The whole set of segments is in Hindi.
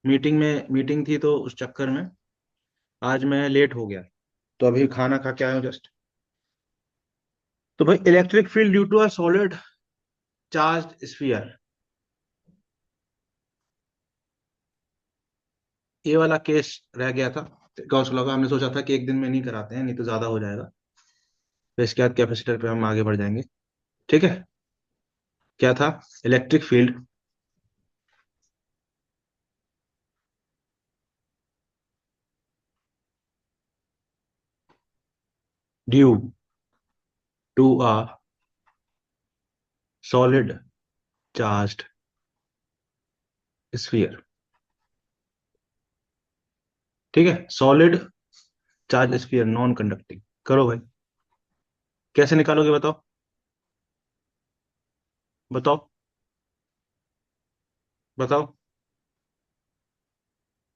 मीटिंग थी तो उस चक्कर में आज मैं लेट हो गया। तो अभी खाना खा के आया हूँ जस्ट। तो भाई electric field due to a solid charge sphere, ये वाला केस रह गया था गॉस लॉ का। हमने सोचा था कि एक दिन में नहीं कराते हैं, नहीं तो ज्यादा हो जाएगा। तो इसके बाद कैपेसिटर पे हम आगे बढ़ जाएंगे। ठीक है। क्या था? Electric field due to a solid charged sphere. ठीक है, solid charge sphere non conducting. करो भाई, कैसे निकालोगे बताओ? बताओ बताओ,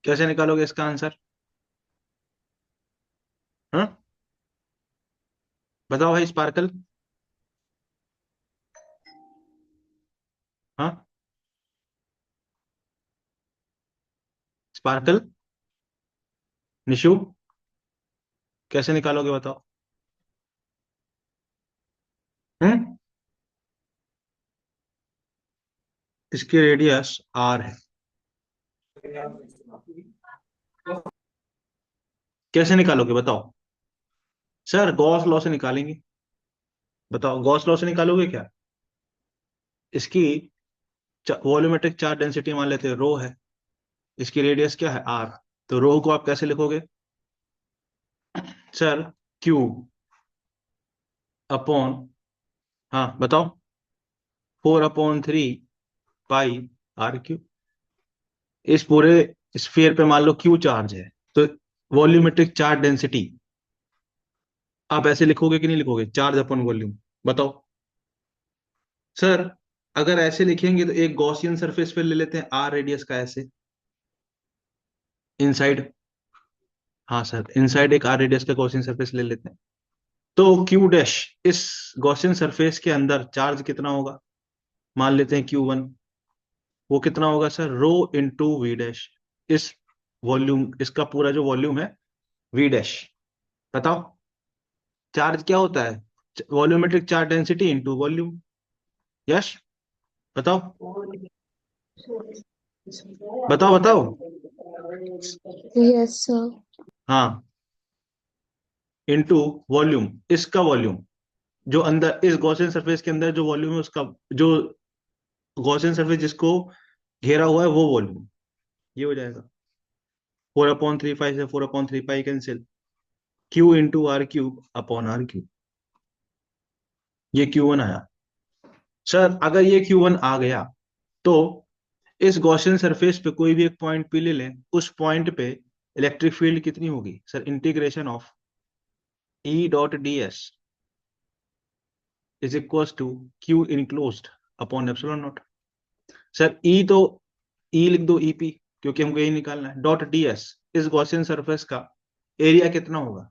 कैसे निकालोगे इसका आंसर? हाँ, बताओ भाई स्पार्कल। हाँ, स्पार्कल, निशु, कैसे निकालोगे बताओ? हम्म, इसकी रेडियस आर है। कैसे निकालोगे बताओ? सर गॉस लॉ से निकालेंगे। बताओ, गॉस लॉ से निकालोगे क्या? इसकी वॉल्यूमेट्रिक चार्ज डेंसिटी मान लेते हैं रो है, इसकी रेडियस क्या है? आर। तो रो को आप कैसे लिखोगे? सर क्यू अपॉन, हाँ बताओ, 4/3 पाई आर क्यू। इस पूरे स्फीयर पे मान लो क्यू चार्ज है, तो वॉल्यूमेट्रिक चार्ज डेंसिटी आप ऐसे लिखोगे कि नहीं लिखोगे? Charge upon volume. बताओ सर। अगर ऐसे लिखेंगे तो एक गॉसियन सरफेस पे ले लेते हैं आर रेडियस का ऐसे, इनसाइड। हाँ सर, इनसाइड एक आर रेडियस का गॉसियन सरफेस ले लेते हैं। तो क्यू डैश, इस गॉसियन सरफेस के अंदर चार्ज कितना होगा? मान लेते हैं Q1। वो कितना होगा sir? Rho into V dash. इस वॉल्यूम, इसका पूरा जो वॉल्यूम है, वी डैश। बताओ चार्ज क्या होता है? Volumetric charge density into volume. Yes, बताओ बताओ बताओ। Yes, sir. हाँ, इंटू वॉल्यूम, इसका वॉल्यूम जो अंदर इस गॉसियन सरफेस के अंदर जो वॉल्यूम है उसका, जो गॉसियन सरफेस जिसको घेरा हुआ है वो वॉल्यूम। ये हो जाएगा 4/3 से 4/3 cancel, Q into R cube upon R cube. ये Q1 आया। सर अगर ये Q1 आ गया तो इस गॉसियन सरफेस पे कोई भी एक पॉइंट पी ले लें, उस पॉइंट पे इलेक्ट्रिक फील्ड कितनी होगी sir? Integration of E.ds is equal to Q enclosed upon epsilon naught. Sir E तो, ई लिख दो EP, क्योंकि हमको यही निकालना है। डॉट ds, इस गॉसियन सरफेस का एरिया कितना होगा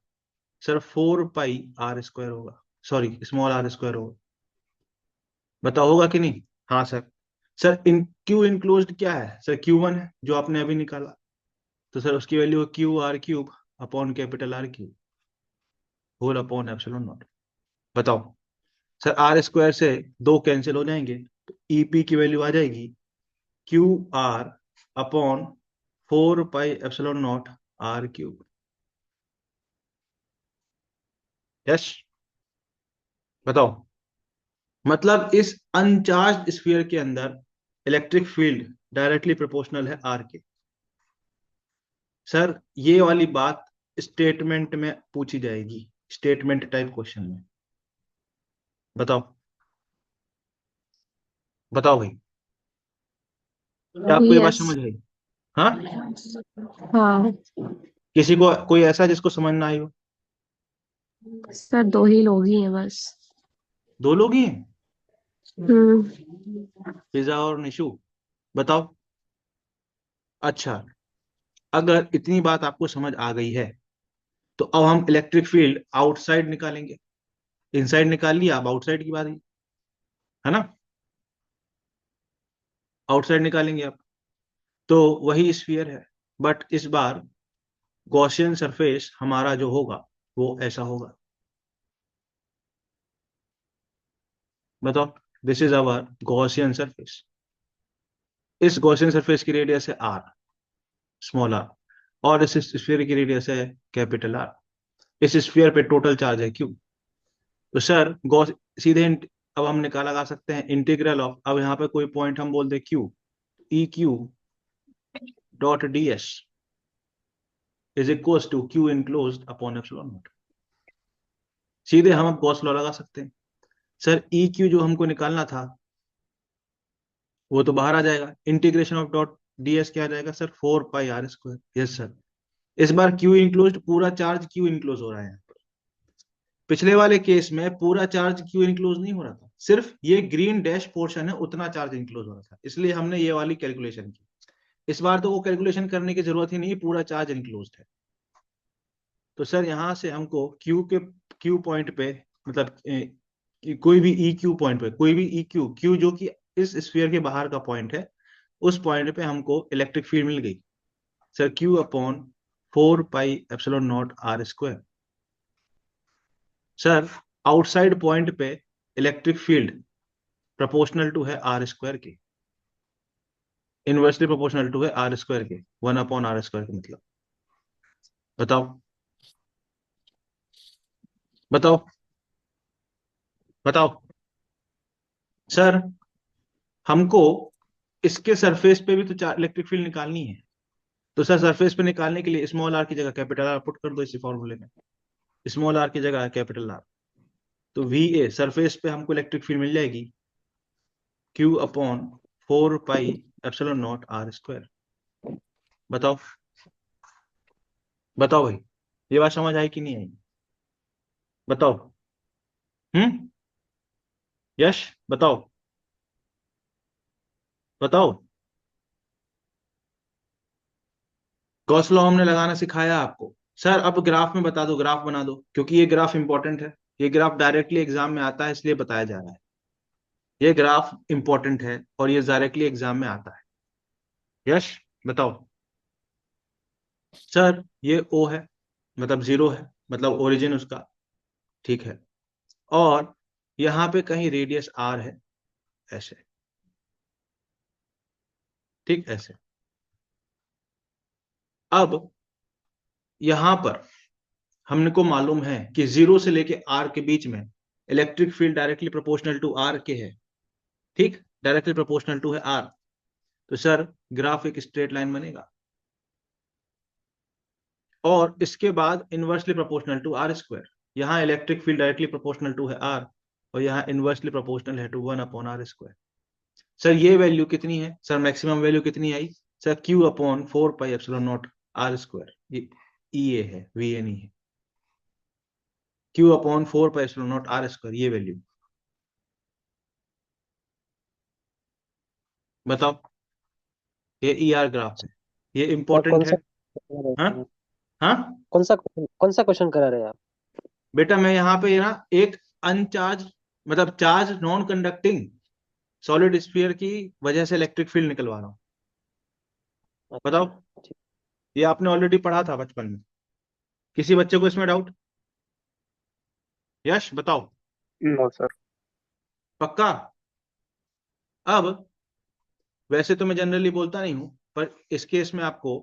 सर? 4 पाई r² होगा, सॉरी स्मॉल r² होगा। बताओ होगा कि नहीं? हाँ सर। सर इन क्यू इनक्लोज्ड क्या है सर? Q1 है जो आपने अभी निकाला। तो सर उसकी वैल्यू है QR³ upon capital R cube whole upon epsilon naught. बताओ सर, R² से दो कैंसिल हो जाएंगे, तो EP की वैल्यू आ जाएगी QR upon 4 pi epsilon naught R cube. Yes, बताओ। मतलब इस अनचार्ज स्फीयर के अंदर इलेक्ट्रिक फील्ड डायरेक्टली प्रोपोर्शनल है R के। सर ये वाली बात स्टेटमेंट में पूछी जाएगी, स्टेटमेंट टाइप क्वेश्चन में। बताओ बताओ भाई, क्या आपको ये बात Yes. समझ आई? हाँ, हाँ किसी को कोई ऐसा जिसको समझ ना आई हो? सर, दो ही लोग ही हैं बस। दो लोग ही हैं, हम्म। फिजा और निशु। बताओ। अच्छा, अगर इतनी बात आपको समझ आ गई है तो अब हम इलेक्ट्रिक फील्ड आउटसाइड निकालेंगे। इनसाइड निकाल लिया, अब आउटसाइड की बात है ना? आउटसाइड निकालेंगे आप। तो वही स्फीयर है, बट इस बार गॉसियन सरफेस हमारा जो होगा वो ऐसा होगा। बताओ, this is our Gaussian surface. इस गॉसियन सरफेस की रेडियस है आर, स्मॉल आर, और इस स्फीयर की रेडियस है कैपिटल आर। इस स्फीयर पे टोटल चार्ज है क्यू। तो सर गॉस सीधे अब हम निकाला लगा सकते हैं इंटीग्रल ऑफ, अब यहाँ पे कोई पॉइंट हम बोल दे Q, E Q dot D S is equal to Q enclosed upon epsilon naught. सीधे हम अब गॉस लॉ लगा सकते हैं। सर ई क्यू जो हमको निकालना था वो तो बाहर आ जाएगा, इंटीग्रेशन ऑफ डॉट डीएस क्या आ जाएगा सर, 4 पाई r स्क्वायर। यस सर, इस बार क्यू इंक्लोज, पूरा चार्ज क्यू इंक्लोज हो रहा है। पिछले वाले केस में पूरा चार्ज क्यू इंक्लोज नहीं हो रहा था, सिर्फ ये ग्रीन डैश पोर्शन है उतना चार्ज इंक्लोज हो रहा था, इसलिए हमने ये वाली कैलकुलेशन की। इस बार तो वो कैलकुलेशन करने की जरूरत ही नहीं, पूरा चार्ज इंक्लोज है। तो सर यहां से हमको क्यू पॉइंट पे, मतलब कोई भी ई क्यू पॉइंट पे, कोई भी ई क्यू क्यू जो कि इस स्फीयर के बाहर का पॉइंट है, उस पॉइंट पे हमको इलेक्ट्रिक फील्ड मिल गई sir, Q upon 4 pi epsilon naught r square. Sir outside point पे इलेक्ट्रिक फील्ड प्रोपोर्शनल टू है आर स्क्वायर के, इनवर्सली प्रोपोर्शनल टू है आर स्क्वायर के, 1/r स्क्वायर के, मतलब बताओ, बताओ, बताओ सर, हमको इसके सरफेस पे भी तो इलेक्ट्रिक फील्ड निकालनी है। तो सर सरफेस पे निकालने के लिए स्मॉल आर की जगह कैपिटल आर पुट कर दो इसी फॉर्मूले में, स्मॉल आर की जगह कैपिटल आर। तो वी ए सरफेस पे हमको इलेक्ट्रिक फील्ड मिल जाएगी Q upon 4 pi epsilon naught r square. बताओ, बताओ भाई, ये बात समझ आई कि नहीं आई? बताओ। हम्म, यश बताओ, बताओ। गॉस लॉ हमने लगाना सिखाया आपको। सर अब ग्राफ में बता दो, ग्राफ बना दो, क्योंकि ये ग्राफ इंपॉर्टेंट है, ये ग्राफ डायरेक्टली एग्जाम में आता है इसलिए बताया जा रहा है। ये ग्राफ इंपॉर्टेंट है और ये डायरेक्टली एग्जाम में आता है। यश बताओ। सर ये ओ है, मतलब जीरो है, मतलब ओरिजिन उसका, ठीक है, और यहां पे कहीं रेडियस आर है, ऐसे, ठीक ऐसे। अब यहां पर हमने को मालूम है कि जीरो से लेके आर के बीच में electric field directly proportional to R के है, ठीक, डायरेक्टली प्रोपोर्शनल टू है आर। तो सर ग्राफ एक स्ट्रेट लाइन बनेगा और इसके बाद inversely proportional to R square. यहाँ electric field directly proportional to है आर और यहाँ इनवर्सली प्रोपोर्शनल है टू 1/r स्क्वायर। सर ये वैल्यू कितनी है सर, मैक्सिमम वैल्यू कितनी आई sir, Q upon 4 pi epsilon naught r square. ये ई ए है, वी ए नहीं है, Q upon 4 pi epsilon naught r square, ये वैल्यू। बताओ, ये ई आर ग्राफ है, ये और इंपॉर्टेंट कौन है। सा करा रहे हाँ, हैं आप? हाँ कौन सा क्वेश्चन करा रहे हैं आप? बेटा, मैं यहाँ पे ना एक अनचार्ज, मतलब charge non conducting solid sphere की वजह से इलेक्ट्रिक फील्ड निकलवा रहा हूँ। अच्छा, बताओ, ठीक। ये आपने ऑलरेडी पढ़ा था बचपन में, किसी बच्चे को इसमें डाउट? यश बताओ, नो सर। पक्का? अब वैसे तो मैं जनरली बोलता नहीं हूं, पर इस केस में आपको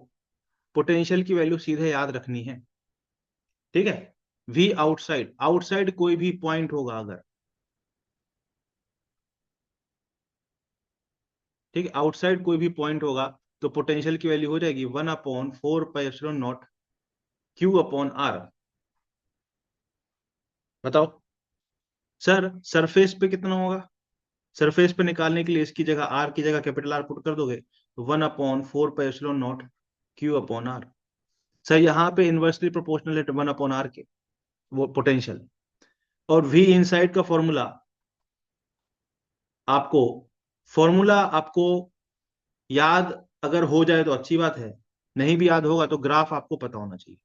पोटेंशियल की वैल्यू सीधे याद रखनी है, ठीक है। वी आउटसाइड, आउटसाइड कोई भी पॉइंट होगा अगर, ठीक है, आउटसाइड कोई भी पॉइंट होगा तो पोटेंशियल की वैल्यू हो जाएगी 1/4 pi epsilon naught Q upon R. बताओ सर, सरफेस पे कितना होगा? सरफेस पे निकालने के लिए इसकी जगह आर की जगह कैपिटल आर पुट कर दोगे तो 1/4 pi epsilon naught Q upon R. Sir यहाँ पे इनवर्सली प्रोपोर्शनल है 1/r के, वो पोटेंशियल। और वी इनसाइड का फॉर्मूला आपको, फॉर्मूला आपको याद अगर हो जाए तो अच्छी बात है, नहीं भी याद होगा तो ग्राफ आपको पता होना चाहिए।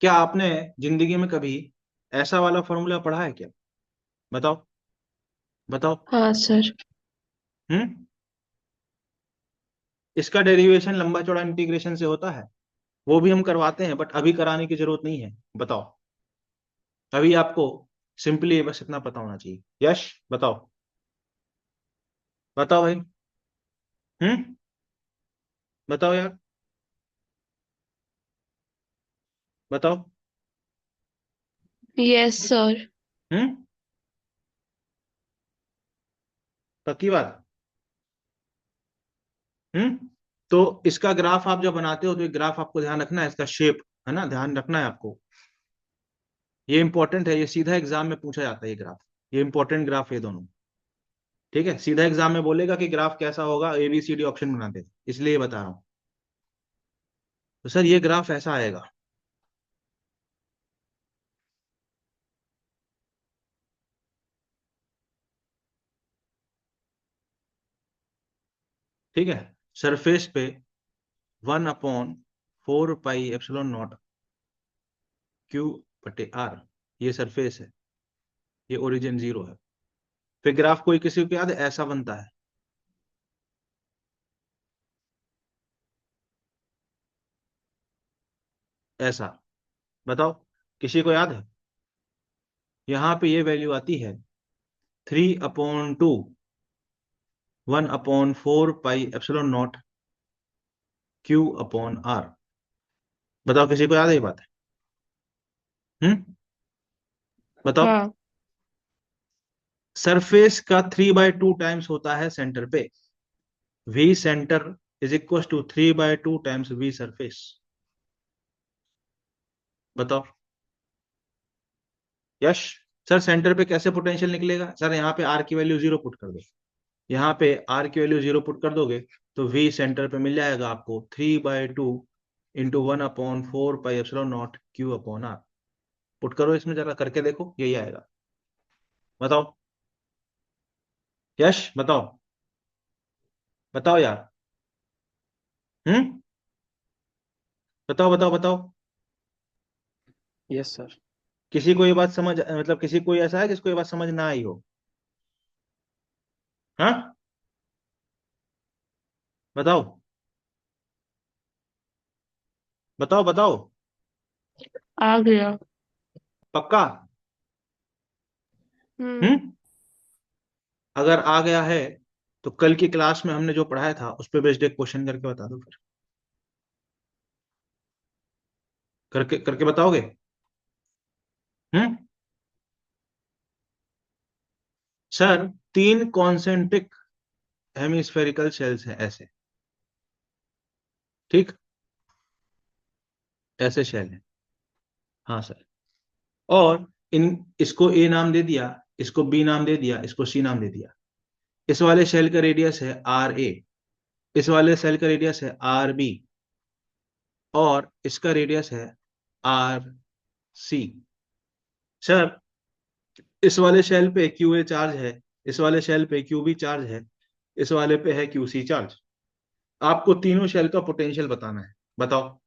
क्या आपने जिंदगी में कभी ऐसा वाला फॉर्मूला पढ़ा है क्या? बताओ, बताओ। हाँ सर। हम्म, इसका डेरिवेशन लंबा चौड़ा इंटीग्रेशन से होता है, वो भी हम करवाते हैं, बट अभी कराने की जरूरत नहीं है। बताओ, अभी आपको सिंपली बस इतना पता होना चाहिए। यश बताओ, बताओ भाई। हम्म, बताओ यार, बताओ। Yes sir. हम्म, पक्की बात। हम्म, तो इसका ग्राफ आप जब बनाते हो तो एक ग्राफ आपको ध्यान रखना है, इसका शेप है ना, ध्यान रखना है आपको। ये इंपॉर्टेंट है, ये सीधा एग्जाम में पूछा जाता है ये ग्राफ। ये इंपॉर्टेंट ग्राफ है दोनों। ठीक है, सीधा एग्जाम में बोलेगा कि ग्राफ कैसा होगा, ABCD ऑप्शन बना दे, इसलिए ये बता रहा हूं। तो सर ये ग्राफ ऐसा आएगा। ठीक है, सरफेस पे 1/4 पाई एप्सिलॉन नॉट Q/R, ये सरफेस है, ये ओरिजिन 0 है। फिर ग्राफ कोई किसी को याद है, ऐसा बनता है, ऐसा। बताओ, किसी को याद है? यहां पे ये वैल्यू आती है 3/2, 1/4 पाई एप्सिलॉन नॉट Q/R। बताओ, किसी को याद है ये बात? बताओ। हाँ सरफेस का 3/2 टाइम्स होता है सेंटर पे। V centre is equal to 3/2 times V surface. बताओ यश। सर सेंटर पे कैसे पोटेंशियल निकलेगा? सर यहाँ पे R की वैल्यू 0 पुट कर दो, यहाँ पे R की वैल्यू 0 पुट कर दोगे तो V सेंटर पे मिल जाएगा आपको 3/2 × 1/4 pi epsilon not Q/R। Put करो इसमें, जरा करके देखो, यही आएगा। बताओ यश, बताओ, बताओ यार। हम्म, बताओ बताओ बताओ। Yes sir. किसी को ये बात समझ, मतलब किसी को ऐसा है जिसको ये बात समझ ना आई हो? हाँ, बताओ, बताओ, बताओ। आ गया। पक्का? हम्म। हम्म, अगर आ गया है तो कल की क्लास में हमने जो पढ़ाया था उस पर बेस्ड एक क्वेश्चन करके बता दो फिर। करके करके बताओगे? हम्म, सर 3 कॉन्सेंट्रिक हेमिस्फेरिकल शेल्स हैं ऐसे। ठीक, ऐसे शेल हैं। हाँ सर। और इन, इसको A नाम दे दिया, इसको B नाम दे दिया, इसको C नाम दे दिया। इस वाले शेल का रेडियस है RA, इस वाले सेल का रेडियस है RB, और इसका रेडियस है RC। सर इस वाले शेल पे QA चार्ज है, इस वाले शेल पे QB चार्ज है, इस वाले पे है QC चार्ज। आपको तीनों शेल का पोटेंशियल बताना है। बताओ।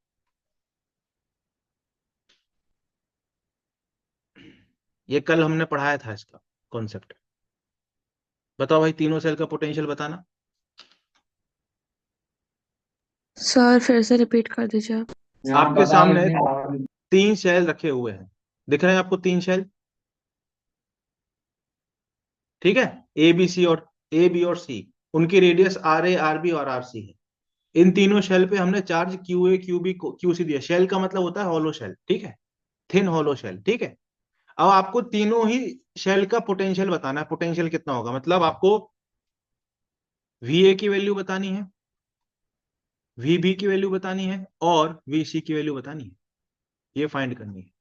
ये कल हमने पढ़ाया था इसका कॉन्सेप्ट। बताओ भाई, तीनों सेल का पोटेंशियल बताना। सर फिर से रिपीट कर दीजिए। आपके सामने 3 शेल रखे हुए हैं, दिख रहे हैं आपको 3 शेल? ठीक है, A B और C, उनकी रेडियस RA, RB और RC है। इन तीनों शेल पे हमने चार्ज QA QB QC दिया। शेल का मतलब होता है हॉलो शेल, ठीक है, थिन हॉलो शेल। ठीक है, अब आपको तीनों ही शेल का पोटेंशियल बताना है। पोटेंशियल कितना होगा, मतलब आपको VA की वैल्यू बतानी है, VB की वैल्यू बतानी है, और VC की वैल्यू बतानी है, ये फाइंड करनी है।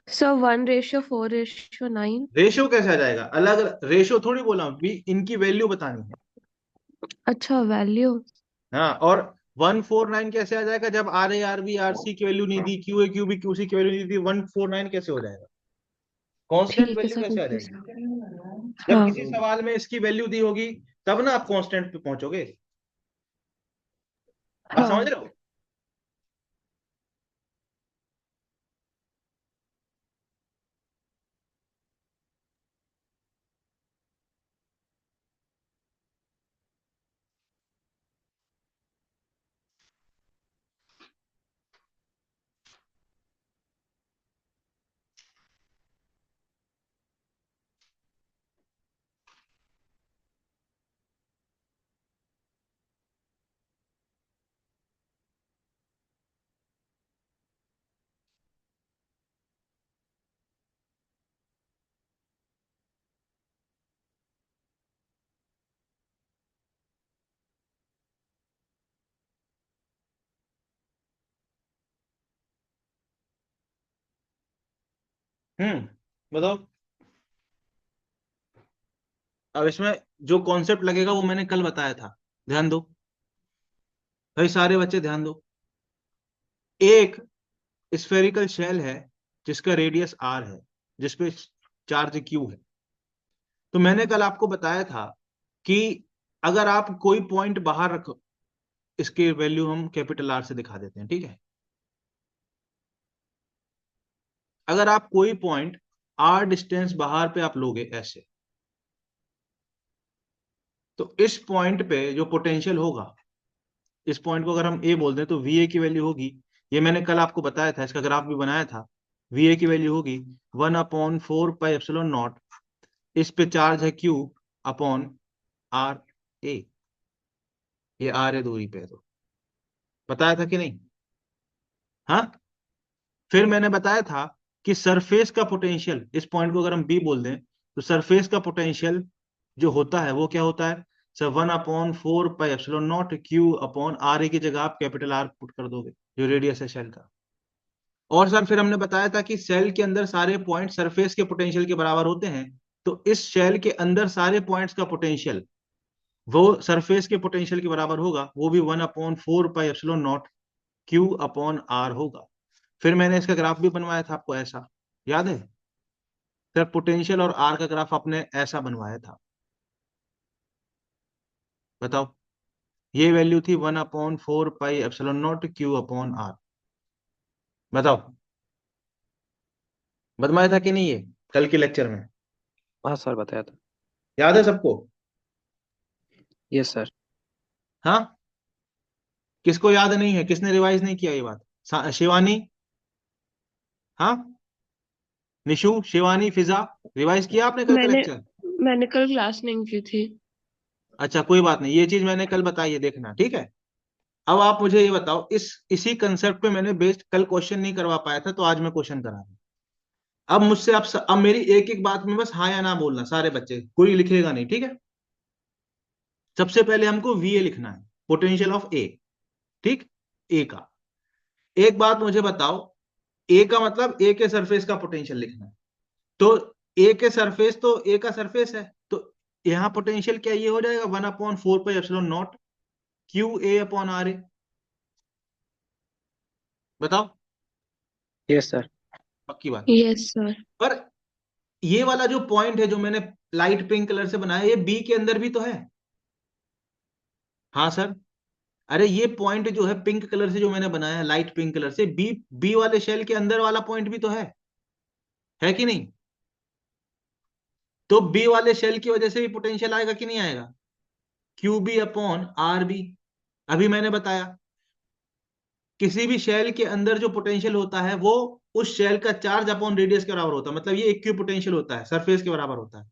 सर 1:4:9। रेशियो कैसे आ जाएगा? अलग रेशियो थोड़ी बोला हूं, इनकी वैल्यू बतानी है। अच्छा वैल्यू। हाँ, और 149 कैसे आ जाएगा जब RA, RB, RC की वैल्यू नहीं दी, QA QB QC की वैल्यू नहीं दी, 149 कैसे हो जाएगा? कांस्टेंट ठीक है वैल्यू सर कैसे आ ओके जाएगी? सर। जब हाँ। किसी सवाल में इसकी वैल्यू दी होगी तब ना आप कांस्टेंट पे पहुंचोगे। बात समझ हाँ रहे हो? बताओ। अब इसमें जो कॉन्सेप्ट लगेगा वो मैंने कल बताया था, ध्यान दो भाई, सारे बच्चे ध्यान दो। एक स्फेरिकल शेल है जिसका रेडियस आर है, जिसपे चार्ज क्यू है। तो मैंने कल आपको बताया था कि अगर आप कोई पॉइंट बाहर रखो, इसकी वैल्यू हम कैपिटल आर से दिखा देते हैं, ठीक है। अगर आप कोई पॉइंट आर डिस्टेंस बाहर पे आप लोगे ऐसे, तो इस पॉइंट पे जो पोटेंशियल होगा, इस पॉइंट को अगर हम ए बोल दें तो वी ए की वैल्यू होगी, ये मैंने कल आपको बताया था, इसका ग्राफ भी बनाया था। वी ए की वैल्यू होगी 1/4 पाई एप्सिलॉन नॉट, इस पे चार्ज है क्यू अपॉन आर ए, ये आर ए दूरी पे है, तो बताया था कि नहीं? हाँ। फिर मैंने बताया था कि सरफेस का पोटेंशियल, इस पॉइंट को अगर हम बी बोल दें तो सरफेस का पोटेंशियल जो होता है वो क्या होता है sir, 1/4 pi epsilon naught Q upon R A की जगह आप कैपिटल आर पुट कर दोगे, जो रेडियस है शेल का। और सर फिर हमने बताया था कि सेल के अंदर सारे पॉइंट सरफेस के पोटेंशियल के बराबर होते हैं, तो इस शेल के अंदर सारे पॉइंट्स का पोटेंशियल वो सरफेस के पोटेंशियल के बराबर होगा, वो भी 1/4 pi epsilon naught Q upon R होगा। फिर मैंने इसका ग्राफ भी बनवाया था आपको, ऐसा याद है सर? पोटेंशियल और आर का ग्राफ आपने ऐसा बनवाया था, बताओ। ये वैल्यू थी 1/4 pi epsilon naught Q upon R, बताओ। बनवाया था कि नहीं ये कल के लेक्चर में? हाँ सर, बताया था। याद है सबको? Yes sir. हाँ। किसको याद नहीं है? किसने रिवाइज नहीं किया ये बात? शिवानी, हाँ, निशु, शिवानी, फिजा, रिवाइज किया आपने कल का मैंने लेक्चर? मैंने कल क्लास नहीं की थी। अच्छा कोई बात नहीं, ये चीज मैंने कल बताई है, देखना, ठीक है। अब आप मुझे ये बताओ, इसी कंसेप्ट पे मैंने बेस्ड कल क्वेश्चन नहीं करवा पाया था, तो आज मैं क्वेश्चन करा रहा हूं। अब मुझसे आप अब मेरी एक एक बात में बस हाँ या ना बोलना, सारे बच्चे, कोई लिखेगा नहीं, ठीक है। सबसे पहले हमको वी ए लिखना है, पोटेंशियल ऑफ ए, ठीक, ए का। एक बात मुझे बताओ, ए का मतलब ए के सरफेस का पोटेंशियल लिखना है। तो ए के सरफेस तो ए का सरफेस है, तो यहां पोटेंशियल क्या ये हो जाएगा 1/4 pi epsilon naught Q A upon R A, बताओ। Yes sir. पक्की बात? Yes sir. पर ये वाला जो पॉइंट है जो मैंने लाइट पिंक कलर से बनाया, ये बी के अंदर भी तो है। हाँ सर। अरे ये पॉइंट जो है पिंक कलर से जो मैंने बनाया है, लाइट पिंक कलर से, बी बी वाले शेल के अंदर वाला पॉइंट भी तो है कि नहीं? तो बी वाले शेल की वजह से भी पोटेंशियल आएगा कि नहीं आएगा? Q B upon R B. अभी मैंने बताया किसी भी शेल के अंदर जो पोटेंशियल होता है वो उस शेल का चार्ज अपॉन रेडियस के बराबर होता है, मतलब ये इक्वी पोटेंशियल होता है, सरफेस के बराबर होता है।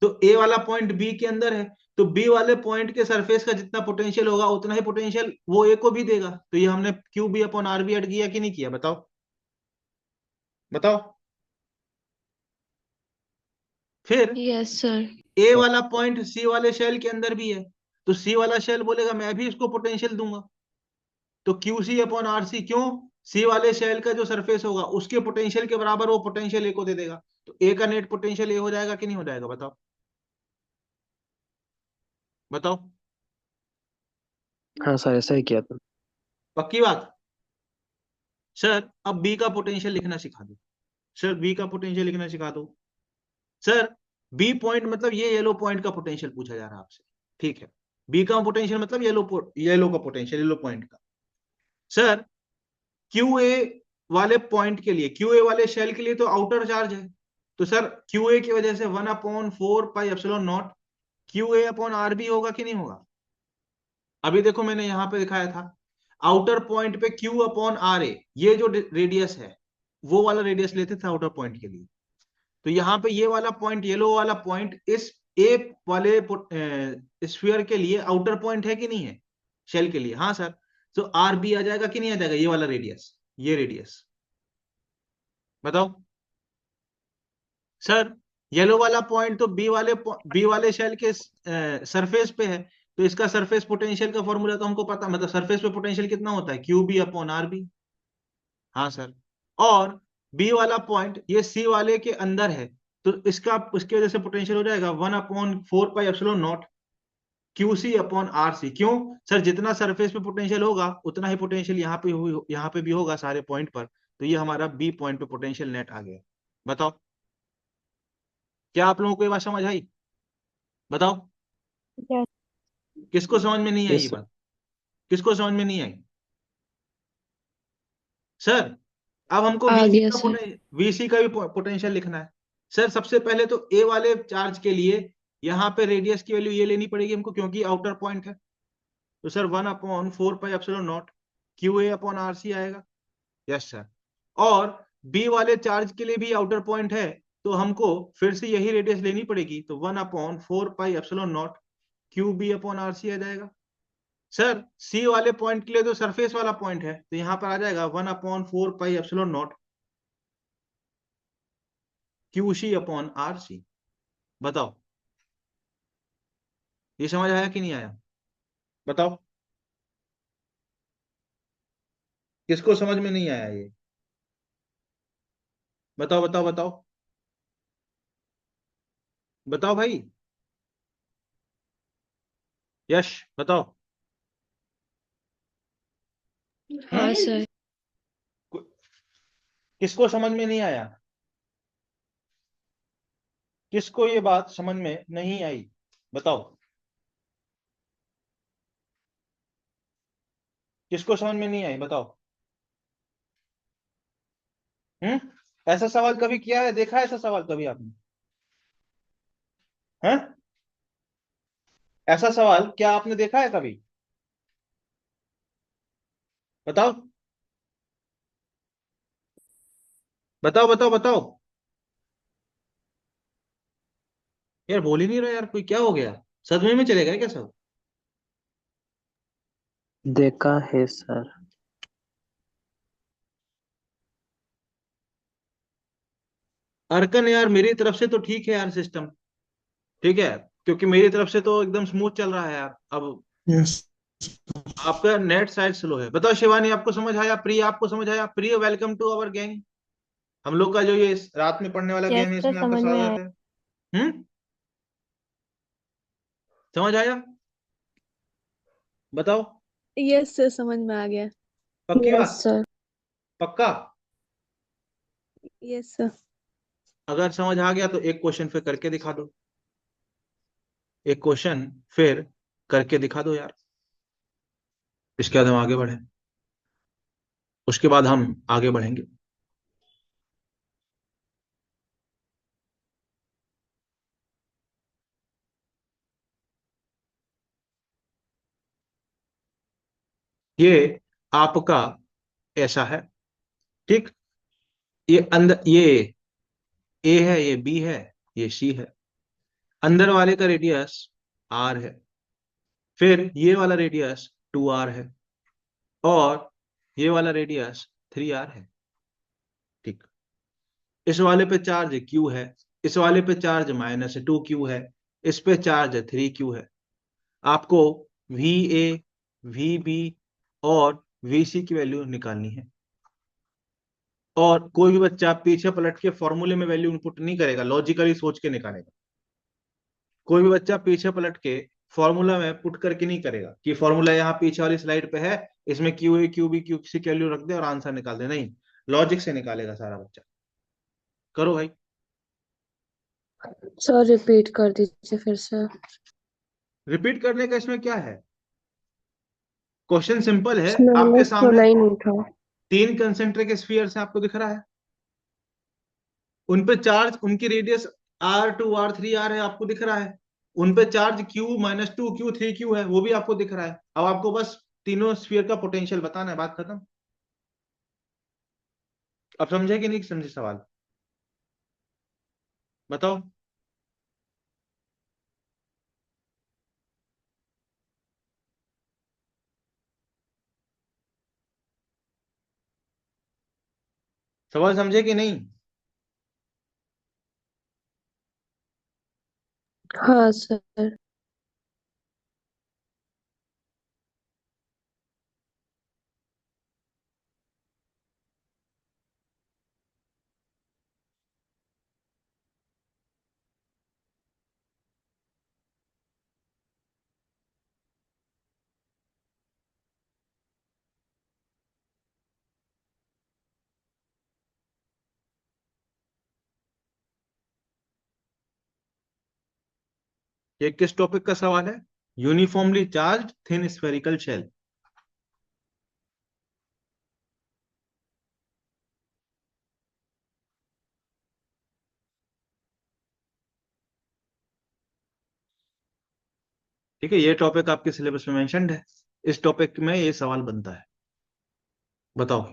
तो ए वाला पॉइंट बी के अंदर है, तो बी वाले पॉइंट के सरफेस का जितना पोटेंशियल होगा उतना ही पोटेंशियल वो ए को भी देगा। तो ये हमने Q B upon R B add किया कि नहीं किया, बताओ बताओ। फिर यस सर। ए वाला पॉइंट सी वाले शेल के अंदर भी है, तो सी वाला शेल बोलेगा मैं भी इसको पोटेंशियल दूंगा, तो Q C upon R C, क्यों? सी वाले शेल का जो सरफेस होगा उसके पोटेंशियल के बराबर वो पोटेंशियल ए को दे देगा, तो ए का नेट पोटेंशियल ए हो जाएगा कि नहीं हो जाएगा, बताओ बताओ। हाँ सर, ऐसा ही किया था। पक्की बात? सर अब बी का पोटेंशियल लिखना सिखा दो, सर बी का पोटेंशियल लिखना सिखा दो। सर बी पॉइंट मतलब ये येलो पॉइंट का पोटेंशियल पूछा जा रहा है आपसे, ठीक है। बी का पोटेंशियल मतलब येलो का पोटेंशियल, येलो पॉइंट का। सर क्यू ए वाले पॉइंट के लिए, क्यू ए वाले शेल के लिए तो आउटर चार्ज है, तो सर क्यू ए की वजह से 1/4 pi epsilon naught Q A upon R B होगा कि नहीं होगा? अभी देखो मैंने यहां पे दिखाया था, आउटर पॉइंट पे क्यू अपॉन आर ए, ये जो रेडियस है वो वाला रेडियस लेते थे आउटर पॉइंट के लिए। तो यहाँ पे ये वाला पॉइंट, येलो वाला पॉइंट, इस ए वाले स्फीयर के लिए आउटर पॉइंट है कि नहीं है, शेल के लिए? हाँ सर। तो आर बी आ जाएगा कि नहीं आ जाएगा, ये वाला रेडियस, ये रेडियस, बताओ। सर येलो वाला पॉइंट तो बी वाले शेल के सरफेस पे है, तो इसका सरफेस पोटेंशियल का फॉर्मूला तो हमको पता, मतलब सरफेस पे पोटेंशियल कितना होता है, Q B upon R B. हाँ सर। और बी वाला पॉइंट ये सी वाले के अंदर है, तो इसका उसकी वजह से पोटेंशियल हो जाएगा 1/4 pi epsilon naught Q C upon R C. क्यों सर? जितना सरफेस पे पोटेंशियल होगा उतना ही पोटेंशियल यहाँ पे भी होगा सारे पॉइंट पर। तो ये हमारा बी पॉइंट पे पोटेंशियल नेट आ गया। बताओ क्या आप लोगों को ये बात समझ आई? बताओ Yes. किसको समझ में नहीं आई ये यस सर। बात? किसको समझ में नहीं आई? सर अब हमको आ गया सर। वीसी का भी पोटेंशियल लिखना है। सर सबसे पहले तो ए वाले चार्ज के लिए यहाँ पे रेडियस की वैल्यू ये लेनी पड़ेगी हमको, क्योंकि आउटर पॉइंट है। तो sir 1/4 pi epsilon naught Q A upon R C आएगा। Yes sir. और बी वाले चार्ज के लिए भी आउटर पॉइंट है, तो हमको फिर से यही रेडियस लेनी पड़ेगी, तो 1/4 pi epsilon naught Q B upon R C आ जाएगा। सर सी वाले पॉइंट के लिए तो सरफेस वाला पॉइंट है, तो यहां पर आ जाएगा 1/4 pi epsilon naught Q C upon R C. बताओ ये समझ आया कि नहीं आया? बताओ किसको समझ में नहीं आया ये? बताओ बताओ बताओ बताओ भाई। यश बताओ। हाँ हम्म? सर। किसको समझ में नहीं आया? किसको ये बात समझ में नहीं आई? बताओ किसको समझ में नहीं आई? बताओ। हम्म? ऐसा सवाल कभी किया है? देखा है ऐसा सवाल कभी आपने? हैं? ऐसा सवाल क्या आपने देखा है कभी? बताओ बताओ बताओ बताओ। यार बोल ही नहीं रहा यार, कोई क्या हो गया? सदमे में चले गए क्या सब? देखा है सर। अरकन यार मेरी तरफ से तो ठीक है यार सिस्टम, ठीक है, क्योंकि मेरी तरफ से तो एकदम स्मूथ चल रहा है यार। अब यस। आपका नेट शायद स्लो है। बताओ शिवानी आपको समझ आया? प्रिय आपको समझ आया? प्रिय वेलकम टू अवर गैंग। हम लोग का जो ये रात में पढ़ने वाला यस गैंग है सर, इसमें आपका समझ में स्वागत आया। है। समझ आया? बताओ। यस सर, समझ में आ गया। पक्की यस बात? सर। पक्का? Yes sir. अगर समझ आ गया तो एक क्वेश्चन फिर करके दिखा दो। एक क्वेश्चन फिर करके दिखा दो यार, इसके बाद हम आगे बढ़े। उसके बाद हम आगे बढ़ेंगे। ये आपका ऐसा है, ठीक। ये अंदर ये ए है, ये बी है, ये सी है। अंदर वाले का रेडियस आर है, फिर ये वाला रेडियस 2r है, और ये वाला रेडियस 3r है, ठीक। इस वाले पे चार्ज q है, इस वाले पे चार्ज -2q है, इस पे चार्ज 3q है। आपको वी ए, वी बी और वी सी की वैल्यू निकालनी है। और कोई भी बच्चा पीछे पलट के फॉर्मूले में वैल्यू इनपुट नहीं करेगा, लॉजिकली सोच के निकालेगा। कोई भी बच्चा पीछे पलट के फॉर्मूला में पुट करके नहीं करेगा कि फॉर्मूला यहाँ पीछे वाली स्लाइड पे है, इसमें Q A Q B Q C की वैल्यू रख दे और आंसर निकाल दे। नहीं, लॉजिक से निकालेगा सारा बच्चा। करो भाई। सर रिपीट कर दीजिए फिर से। रिपीट करने का इसमें क्या है? क्वेश्चन सिंपल है। मैंने आपके सामने सुना ही नहीं था। 3 कंसेंट्रिक स्फीयर्स आपको दिख रहा है, उन पे चार्ज, उनकी रेडियस R2 R3 R है, आपको दिख रहा है। उन पे चार्ज Q -2Q 3Q है, वो भी आपको दिख रहा है। अब आपको बस तीनों स्फीयर का पोटेंशियल बताना है, बात खत्म। अब समझे कि नहीं समझे सवाल? बताओ। सवाल समझे कि नहीं? हाँ सर। ये किस टॉपिक का सवाल है? Uniformly charge thin spherical shell. ठीक है, ये टॉपिक आपके सिलेबस में मेंशन्ड है, इस टॉपिक में ये सवाल बनता है। बताओ।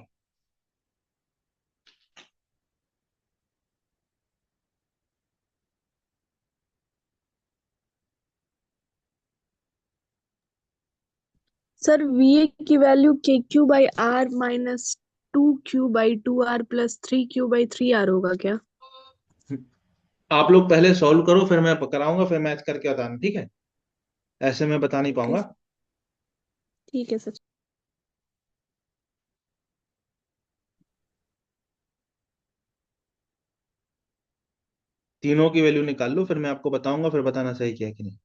सर वी की वैल्यू के Q by R minus 2Q/2R plus 3Q/3R होगा क्या? आप लोग पहले सॉल्व करो, फिर मैं कराऊंगा, फिर मैच करके बताना, ठीक है? ऐसे मैं बता नहीं ओके, पाऊंगा। ठीक है सर। तीनों की वैल्यू निकाल लो, फिर मैं आपको बताऊंगा, फिर बताना सही किया कि नहीं।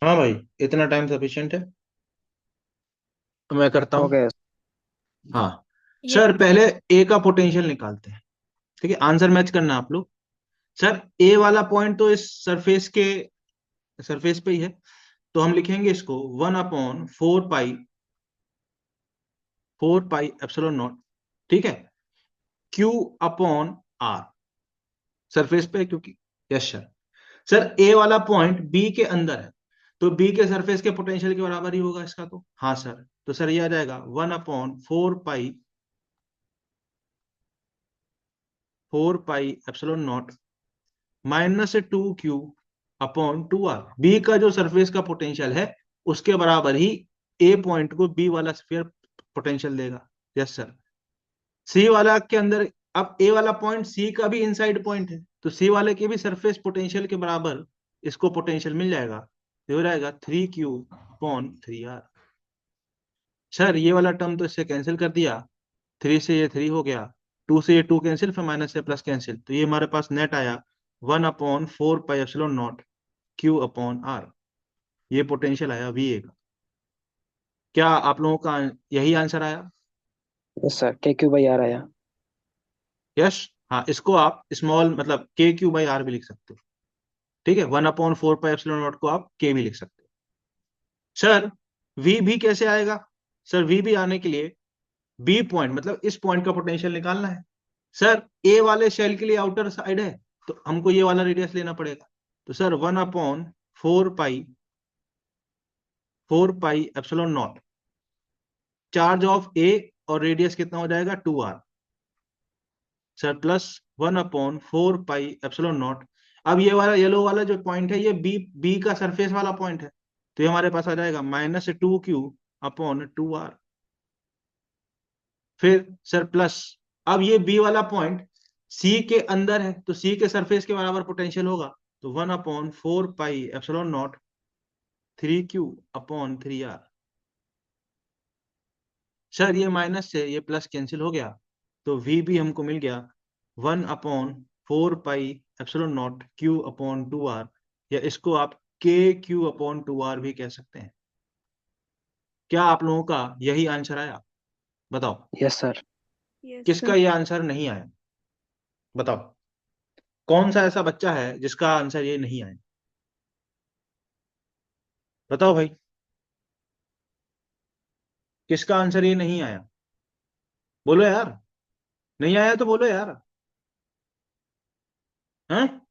हाँ भाई, इतना टाइम सफिशिएंट है, तो मैं करता हो हूँ। गया। हाँ ये सर, पहले ए का पोटेंशियल निकालते हैं। ठीक है, आंसर मैच करना आप लोग। सर ए वाला पॉइंट तो इस सरफेस पे ही है, तो हम लिखेंगे इसको 1/4 पाई एप्सिलॉन नॉट। ठीक है, क्यू अपॉन आर, सरफेस पे है क्योंकि। Yes sir. सर ए वाला पॉइंट बी के अंदर है, तो बी के सरफेस के पोटेंशियल के बराबर ही होगा इसका, तो हाँ सर, तो सर ये आ जाएगा 1/4 pi epsilon naught -2Q upon 2R। B का जो सरफेस का पोटेंशियल है उसके बराबर ही ए पॉइंट को बी वाला स्फीयर पोटेंशियल देगा। Yes sir. सी वाला के अंदर, अब ए वाला पॉइंट सी का भी इनसाइड पॉइंट है, तो सी वाले के भी सरफेस पोटेंशियल के बराबर इसको पोटेंशियल मिल जाएगा, तो हो जाएगा 3Q/3R। सर ये वाला टर्म तो इससे कैंसिल कर दिया, 3 से ये 3 हो गया, 2 से ये 2 कैंसिल, फिर माइनस से प्लस कैंसिल, तो ये हमारे पास नेट आया 1/4 पाई एप्सिलॉन नॉट Q/R। ये पोटेंशियल आया VA का। क्या आप लोगों का यही आंसर आया? यस सर, KQ/R आया। यस। हाँ, इसको आप स्मॉल मतलब KQ/R भी लिख सकते हो। ठीक है, 1/4 पाई एप्सिलॉन नॉट को आप K भी लिख सकते हो। सर V भी कैसे आएगा? सर V भी आने के लिए बी पॉइंट मतलब इस पॉइंट का पोटेंशियल निकालना है। सर ए वाले शेल के लिए आउटर साइड है, तो हमको ये वाला रेडियस लेना पड़ेगा, तो sir 1/4 pi epsilon naught, charge of A और रेडियस कितना हो जाएगा 2R, sir plus 1/4 pi epsilon naught. अब ये वाला येलो वाला जो पॉइंट है, ये बी बी का सरफेस वाला पॉइंट है, तो ये हमारे पास आ जाएगा -2Q/2R। फिर सर प्लस, अब ये बी वाला पॉइंट सी के अंदर है, तो सी के सरफेस के बराबर पोटेंशियल होगा, तो 1/4 pi epsilon not 3Q/3R। Sir ये माइनस से ये प्लस कैंसिल हो गया, तो V भी हमको मिल गया 1/4 पाई एप्सिलॉन नॉट Q/2R, या इसको आप KQ/2R भी कह सकते हैं। क्या आप लोगों का यही आंसर आया? बताओ यस सर। Yes, किसका sir. ये आंसर नहीं आया? बताओ कौन सा ऐसा बच्चा है जिसका आंसर ये नहीं आया? बताओ भाई, किसका आंसर ये नहीं आया? बोलो यार, नहीं आया तो बोलो यार। हैं?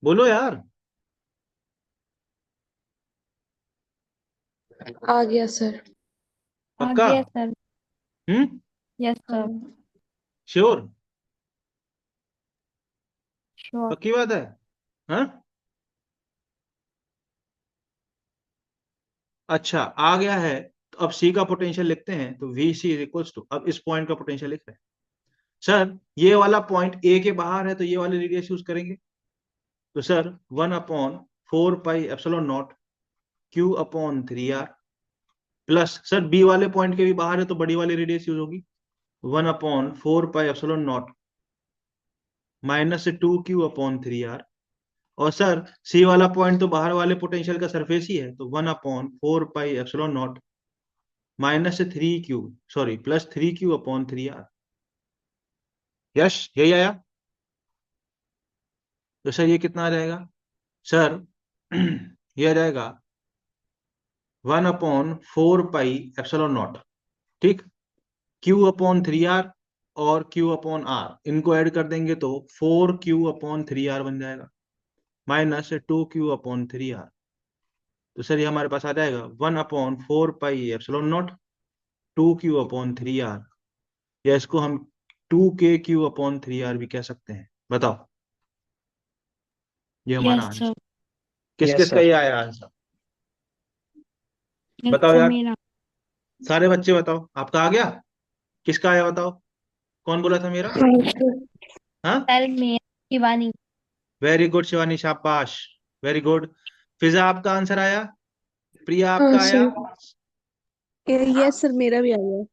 बोलो यार। आ गया सर। आ पक्का? गया सर। Yes sir. हाँ। श्योर? श्योर। पक्की बात है? हाँ? अच्छा आ गया है। तो अब सी का पोटेंशियल लिखते हैं, तो V C is equals to, अब इस पॉइंट का पोटेंशियल लिख रहे हैं। सर ये वाला पॉइंट ए के बाहर है तो ये वाले रेडियस यूज करेंगे। तो sir 1/4 pi epsilon naught Q upon 3r plus, sir B वाले पॉइंट के भी बाहर है तो बड़ी वाली रेडियस यूज होगी, 1/4 पाई एप्सिलॉन नॉट -2q/3r। और सर सी वाला पॉइंट तो बाहर वाले पोटेंशियल का सरफेस ही है, तो 1/4 पाई एप्सिलॉन नॉट +3q/3r। यश यही आया? तो सर ये कितना आ जाएगा सर? ये आ जाएगा 1/4 पाई एप्सिलॉन नॉट, ठीक, q/3r और q/r इनको ऐड कर देंगे तो 4q/3r बन जाएगा -2q/3r। तो सर ये हमारे पास आ जाएगा 1/4 पाई एप्सिलॉन नॉट 2q/3r, या इसको हम 2kq/3r भी कह सकते हैं। बताओ ये हमारा यस आंसर। सर। किस यस किस का सर। ये आया आंसर? यस बताओ सर यार, मेरा। सारे बच्चे बताओ, आपका आ गया? किसका आया बताओ? कौन बोला था मेरा? हाँ, सर मेरा शिवानी। वेरी गुड शिवानी, शाबाश, वेरी गुड। फिजा आपका आंसर आया? प्रिया हाँ आपका आया? सर। Yes, sir. मेरा भी आ गया.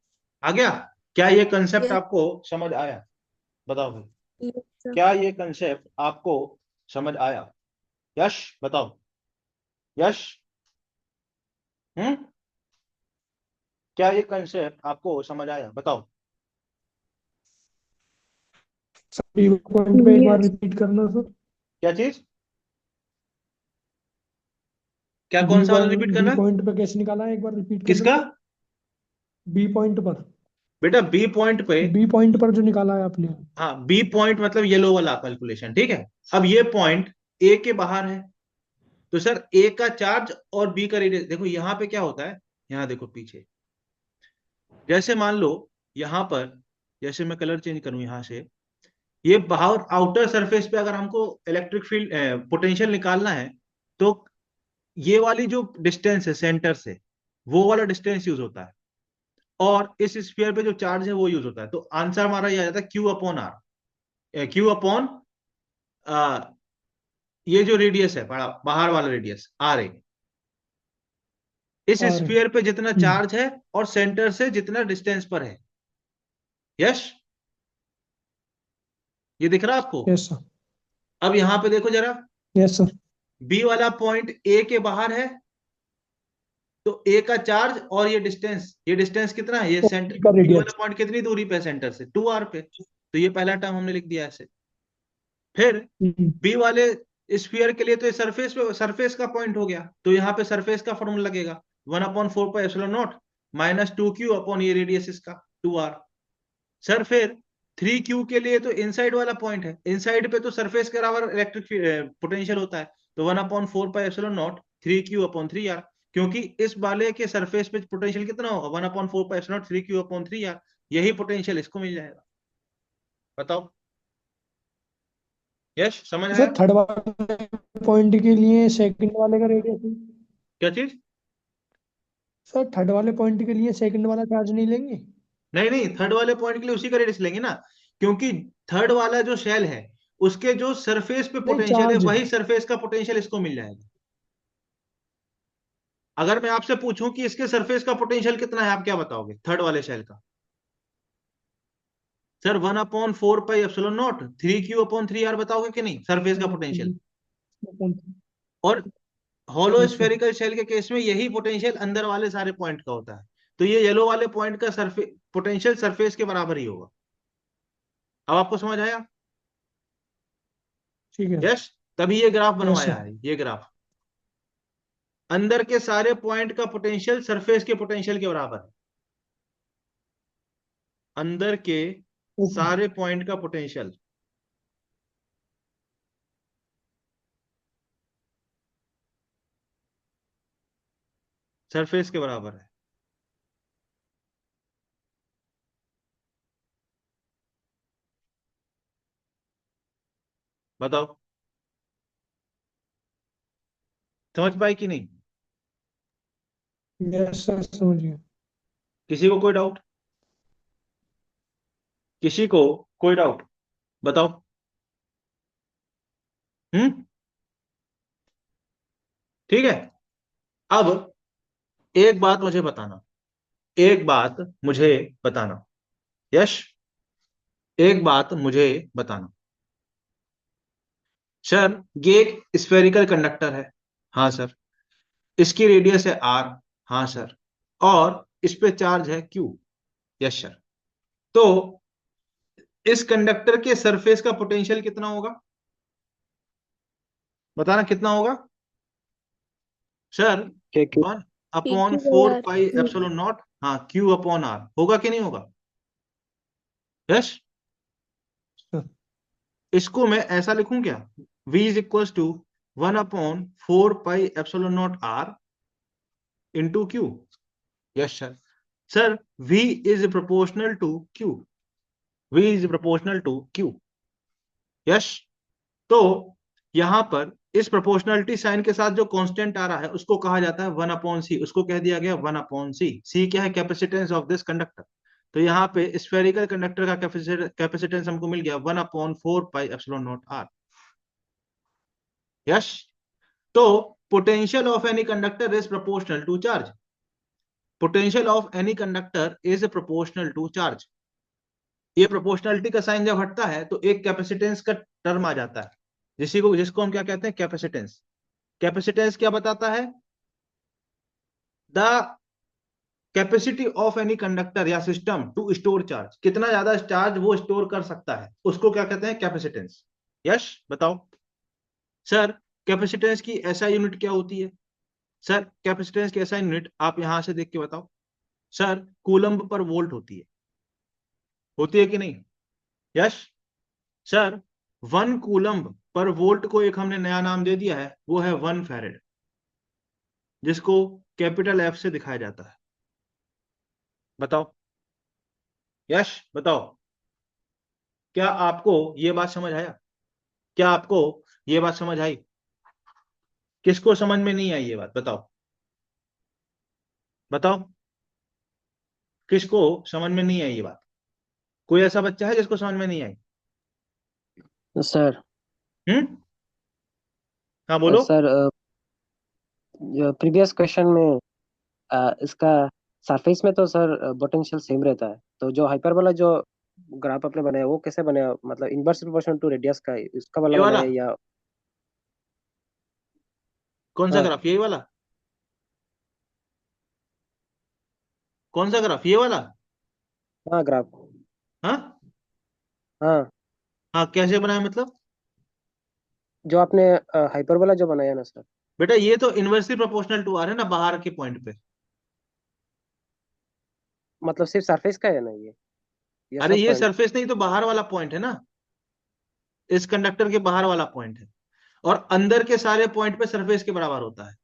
आ गया? क्या ये कंसेप्ट Yes, आपको समझ आया? बताओ भाई, yes, sir. क्या ये कंसेप्ट आपको समझ आया? यश बताओ, यश, हम्म, क्या ये कंसेप्ट आपको समझ आया? बताओ। बी पॉइंट पे एक बार Yes. रिपीट करना सर। क्या चीज? क्या बी कौन सा वाला रिपीट बी करना? पॉइंट पे कैसे निकाला है एक बार रिपीट कर किसका? देना। बी पॉइंट पर। बेटा बी पॉइंट पे, बी पॉइंट पर जो निकाला है आपने। हाँ बी पॉइंट मतलब येलो वाला कैलकुलेशन, ठीक है। अब ये पॉइंट ए के बाहर है, तो सर ए का चार्ज और बी का रेडियस, देखो यहां पे क्या होता है, यहां देखो पीछे, जैसे मान लो यहां पर, जैसे मैं कलर चेंज करूं यहां से, ये बाहर आउटर सरफेस पे अगर हमको इलेक्ट्रिक फील्ड पोटेंशियल निकालना है, तो ये वाली जो डिस्टेंस है सेंटर से, वो वाला डिस्टेंस यूज होता है, और इस स्फीयर पे जो चार्ज है वो यूज होता है। तो आंसर हमारा ये आ जाता है Q/R, Q/ ये जो रेडियस है बड़ा बाहर वाला रेडियस RA, इस और स्फीयर पे जितना चार्ज है और सेंटर से जितना डिस्टेंस पर है। यश ये दिख रहा है आपको? Yes sir. अब यहां पे देखो जरा, यस सर। बी वाला पॉइंट ए के बाहर है, तो ए का चार्ज और ये डिस्टेंस कितना है, ये सेंटर का बी वाला रेडियस। पॉइंट कितनी दूरी पे है सेंटर से, 2r पे, तो ये पहला टर्म हमने लिख दिया ऐसे। फिर बी वाले स्फीयर के लिए तो ये सरफेस का पॉइंट हो गया, तो यहाँ पे सरफेस का फॉर्मूला लगेगा 1/4 पाई एप्सिलॉन नॉट -2q/ ये रेडियस इसका 2r। सर फिर 3q के लिए तो इनसाइड वाला पॉइंट है, इनसाइड पे तो सरफेस के बराबर इलेक्ट्रिक पोटेंशियल होता है, तो 1/4 पाई एप्सिलॉन नॉट 3q/3r, क्योंकि इस वाले के सरफेस पे पोटेंशियल कितना होगा, 1/4 पाई एप्सिलॉन नॉट 3q/3r, यही पोटेंशियल इसको मिल जाएगा। बताओ यश, समझ आया? सर थर्ड वाले पॉइंट के लिए सेकंड वाले का रेडियस। क्या चीज? सर थर्ड वाले पॉइंट के लिए सेकंड वाला चार्ज नहीं लेंगे। नहीं नहीं, थर्ड वाले पॉइंट के लिए उसी का रेडियस लेंगे ना, क्योंकि थर्ड वाला जो शेल है उसके जो सरफेस पे नहीं पोटेंशियल है चार्ज। वही सरफेस का पोटेंशियल इसको मिल जाएगा। अगर मैं आपसे पूछूं कि इसके सरफेस का पोटेंशियल कितना है, आप क्या बताओगे थर्ड वाले शेल का? Sir 1/4 pi epsilon not 3q/3r बताओगे कि नहीं, सरफेस का पोटेंशियल। और होलो Yes, sir. स्फेरिकल शेल के केस में यही पोटेंशियल अंदर वाले सारे पॉइंट का होता है, तो ये येलो वाले पॉइंट का सरफेस पोटेंशियल सरफेस के बराबर ही होगा। अब आपको समझ आया? ठीक है। यस, तभी ये ग्राफ Yes, बनवाया sir. है। ये ग्राफ अंदर के सारे पॉइंट का पोटेंशियल सरफेस के पोटेंशियल के बराबर है। अंदर के Okay. सारे पॉइंट का पोटेंशियल सरफेस के बराबर है। बताओ, समझ पाए कि नहीं? Yes, sir. समझ गया। किसी को कोई डाउट? किसी को कोई डाउट? बताओ। ठीक है। अब एक बात मुझे बताना, एक बात मुझे बताना। यश, एक बात मुझे बताना। सर, ये एक स्फेरिकल कंडक्टर है। हाँ सर। इसकी रेडियस है आर। हाँ सर। और इस पे चार्ज है क्यू। Yes sir. तो इस कंडक्टर के सरफेस का पोटेंशियल कितना होगा? बताना कितना होगा सर? KQ 1 अपॉन PQ by 4 R. Pi epsilon naught. हाँ, क्यू अपॉन आर होगा कि नहीं होगा? यस। Sir. इसको मैं ऐसा लिखूं क्या? v is equal to 1 upon 4 pi epsilon naught R into Q. Yes sir. Sir, v is proportional to Q. v is proportional to Q. Yes. तो यहां पर इस प्रोपोर्शनलिटी साइन के साथ जो कांस्टेंट आ रहा है उसको कहा जाता है 1 अपॉन सी। उसको कह दिया गया 1 अपॉन सी। सी क्या है? Capacitance of this conductor. तो यहाँ पे स्फेरिकल कंडक्टर का कैपेसिटेंस हमको मिल गया 1 upon 4 pi epsilon naught R. Yes. तो potential of any conductor is proportional to charge. Potential of any conductor is proportional to charge. ये प्रोपोर्शनलिटी का साइन जब हटता है तो एक कैपेसिटेंस का टर्म आ जाता है, जिसको हम क्या कहते हैं? कैपेसिटेंस। कैपेसिटेंस क्या बताता है? The capacity of any conductor या सिस्टम टू स्टोर चार्ज। कितना ज्यादा चार्ज वो स्टोर कर सकता है, उसको क्या कहते हैं? कैपेसिटेंस। यस, बताओ। सर, कैपेसिटेंस की एसआई यूनिट क्या होती है? सर, कैपेसिटेंस की एसआई यूनिट आप यहां से देख के बताओ। सर, कूलम्ब पर वोल्ट होती है कि नहीं? यस। सर, 1 कूलम्ब पर वोल्ट को एक हमने नया नाम दे दिया है, वो है 1 फैरेड, जिसको कैपिटल एफ से दिखाया जाता है। बताओ। यश, बताओ। क्या आपको ये बात समझ आया? क्या आपको ये बात समझ आई? किसको समझ में नहीं आई ये बात? बताओ। बताओ, किसको समझ में नहीं आई ये बात? कोई ऐसा बच्चा है जिसको समझ में नहीं आई? सर। हाँ, बोलो। सर, प्रीवियस क्वेश्चन में इसका सरफेस में तो सर पोटेंशियल सेम रहता है, तो जो हाइपरबोला जो ग्राफ आपने बनाया वो कैसे बनाया? मतलब इनवर्स प्रोपोर्शनल टू रेडियस का इसका वाला ये वाला बनाया या? कौन सा हाँ। ग्राफ? यही वाला? कौन सा ग्राफ? ये वाला? हाँ, ग्राफ। हाँ हाँ, हाँ, कैसे बनाया मतलब? जो आपने हाइपरबोला जो बनाया ना सर। बेटा, ये तो इनवर्सली प्रोपोर्शनल टू आर है ना, बाहर के पॉइंट पे। मतलब सिर्फ सरफेस का है ना ये अरे, सब ये पॉइंट? सरफेस नहीं तो बाहर वाला पॉइंट है ना, इस कंडक्टर के बाहर वाला पॉइंट है। और अंदर के सारे पॉइंट पे सरफेस के बराबर होता है।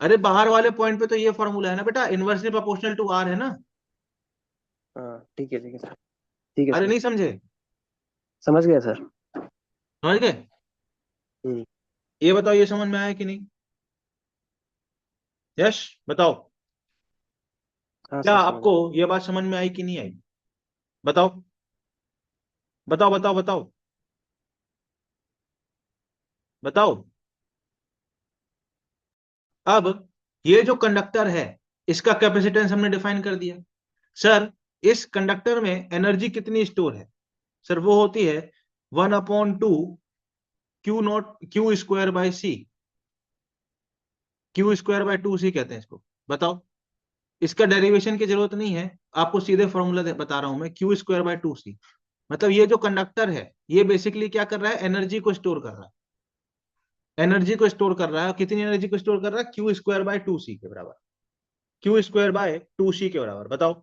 अरे, बाहर वाले पॉइंट पे तो ये फॉर्मूला है ना बेटा, इनवर्सली प्रोपोर्शनल टू आर है ना। हाँ, ठीक है, ठीक है सर। ठीक है अरे, सर, नहीं समझे? समझ गया सर। समझ गए? हम्म। ये बताओ, ये समझ में आया कि नहीं? यश, बताओ। हाँ क्या सर, समझ आपको गया। ये बात समझ में आई कि नहीं आई? बताओ, बताओ, बताओ, बताओ, बताओ। अब ये जो कंडक्टर है, इसका कैपेसिटेंस हमने डिफाइन कर दिया। सर, इस कंडक्टर में एनर्जी कितनी स्टोर है? सर, वो होती है 1/2 Q square by C, Q square by 2c कहते हैं इसको। बताओ, इसका डेरिवेशन की जरूरत नहीं है, आपको सीधे फॉर्मूला बता रहा हूं मैं, क्यू स्क्वायर बाय 2c। मतलब ये जो कंडक्टर है ये बेसिकली क्या कर रहा है, एनर्जी को स्टोर कर रहा है, एनर्जी को स्टोर कर रहा है। कितनी एनर्जी को स्टोर कर रहा है, क्यू स्क्वायर बाय 2c के बराबर, क्यू स्क्वायर बाय 2c के बराबर। बताओ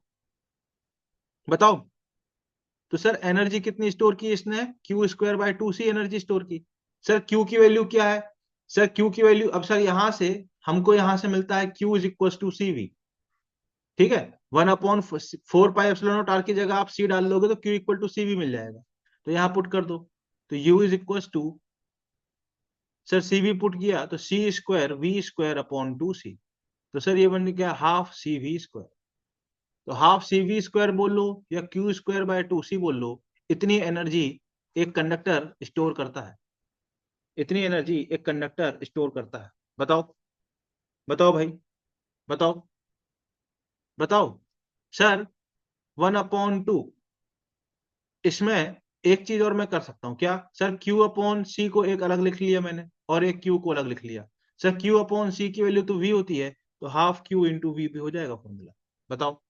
बताओ, तो सर एनर्जी कितनी स्टोर की इसने, Q square by 2c energy store की। सर क्यू की वैल्यू क्या है, सर क्यू की वैल्यू, अब सर यहां से हमको यहां से मिलता है Q is equal to C V, ठीक है। 1/4 पाई एप्सिलॉन नॉट आर की जगह आप सी डाल दोगे तो Q equal to C V मिल जाएगा, तो यहां पुट कर दो। तो U is equal to, sir C V put किया तो C square V square upon 2c, तो सर ये बन गया हाफ सी वी स्क्वायर। तो हाफ सी वी स्क्वायर बोल लो या क्यू स्क्वायर बाय 2c बोल लो, इतनी एनर्जी एक कंडक्टर स्टोर करता है, इतनी एनर्जी एक कंडक्टर स्टोर करता है। बताओ बताओ भाई, बताओ बताओ। सर 1/2, इसमें एक चीज और मैं कर सकता हूं क्या, सर क्यू अपॉन सी को एक अलग लिख लिया मैंने और एक क्यू को अलग लिख लिया। सर क्यू अपॉन सी की वैल्यू तो वी होती है, तो हाफ क्यू इंटू वी भी हो जाएगा फॉर्मूला। बताओ,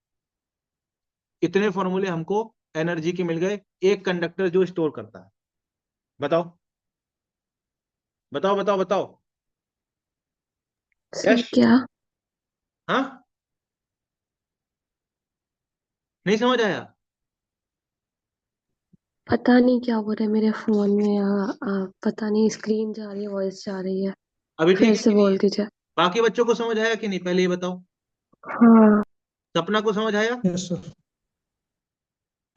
इतने फॉर्मूले हमको एनर्जी के मिल गए, एक कंडक्टर जो स्टोर करता है। बताओ बताओ बताओ बताओ। सर यश, क्या? हाँ, नहीं समझ आया? पता नहीं क्या हो रहा है मेरे फोन में, पता नहीं, स्क्रीन जा रही है, वॉइस जा रही है। अभी ठीक फिर है से कि नहीं बोल है? दीजिए। बाकी बच्चों को समझ आया कि नहीं, पहले ये बताओ। हाँ। सपना को समझ आया? Yes sir.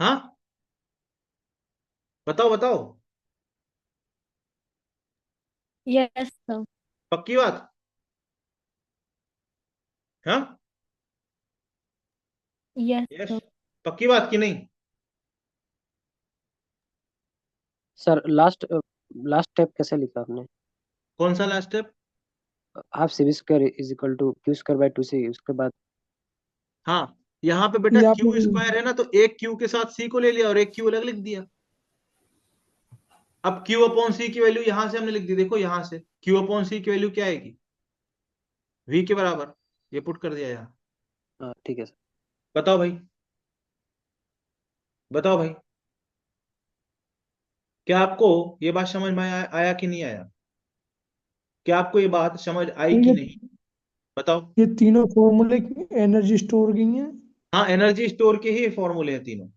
हाँ, बताओ बताओ, Yes, sir. पक्की बात? हाँ, Yes, यश, sir. पक्की बात कि नहीं? सर लास्ट लास्ट स्टेप कैसे लिखा आपने? कौन सा last step? Half C V square is equal to Q square by 2c, उसके बाद हाँ, यहाँ पे बेटा ये क्यू आपने स्क्वायर है ना, तो एक क्यू के साथ सी को ले लिया और एक क्यू अलग लिख दिया। अब क्यू अपॉन सी की वैल्यू यहां से हमने लिख दी, देखो यहां से क्यू अपॉन सी की वैल्यू क्या आएगी, वी के बराबर, ये पुट कर दिया यहाँ। ठीक है सर। बताओ भाई, बताओ भाई, क्या आपको ये बात समझ में आया कि नहीं आया? क्या आपको ये बात समझ आई कि ये नहीं? बताओ। ये तीनों फॉर्मूले एनर्जी स्टोर की हैं। हाँ, एनर्जी स्टोर के ही फॉर्मूले हैं तीनों।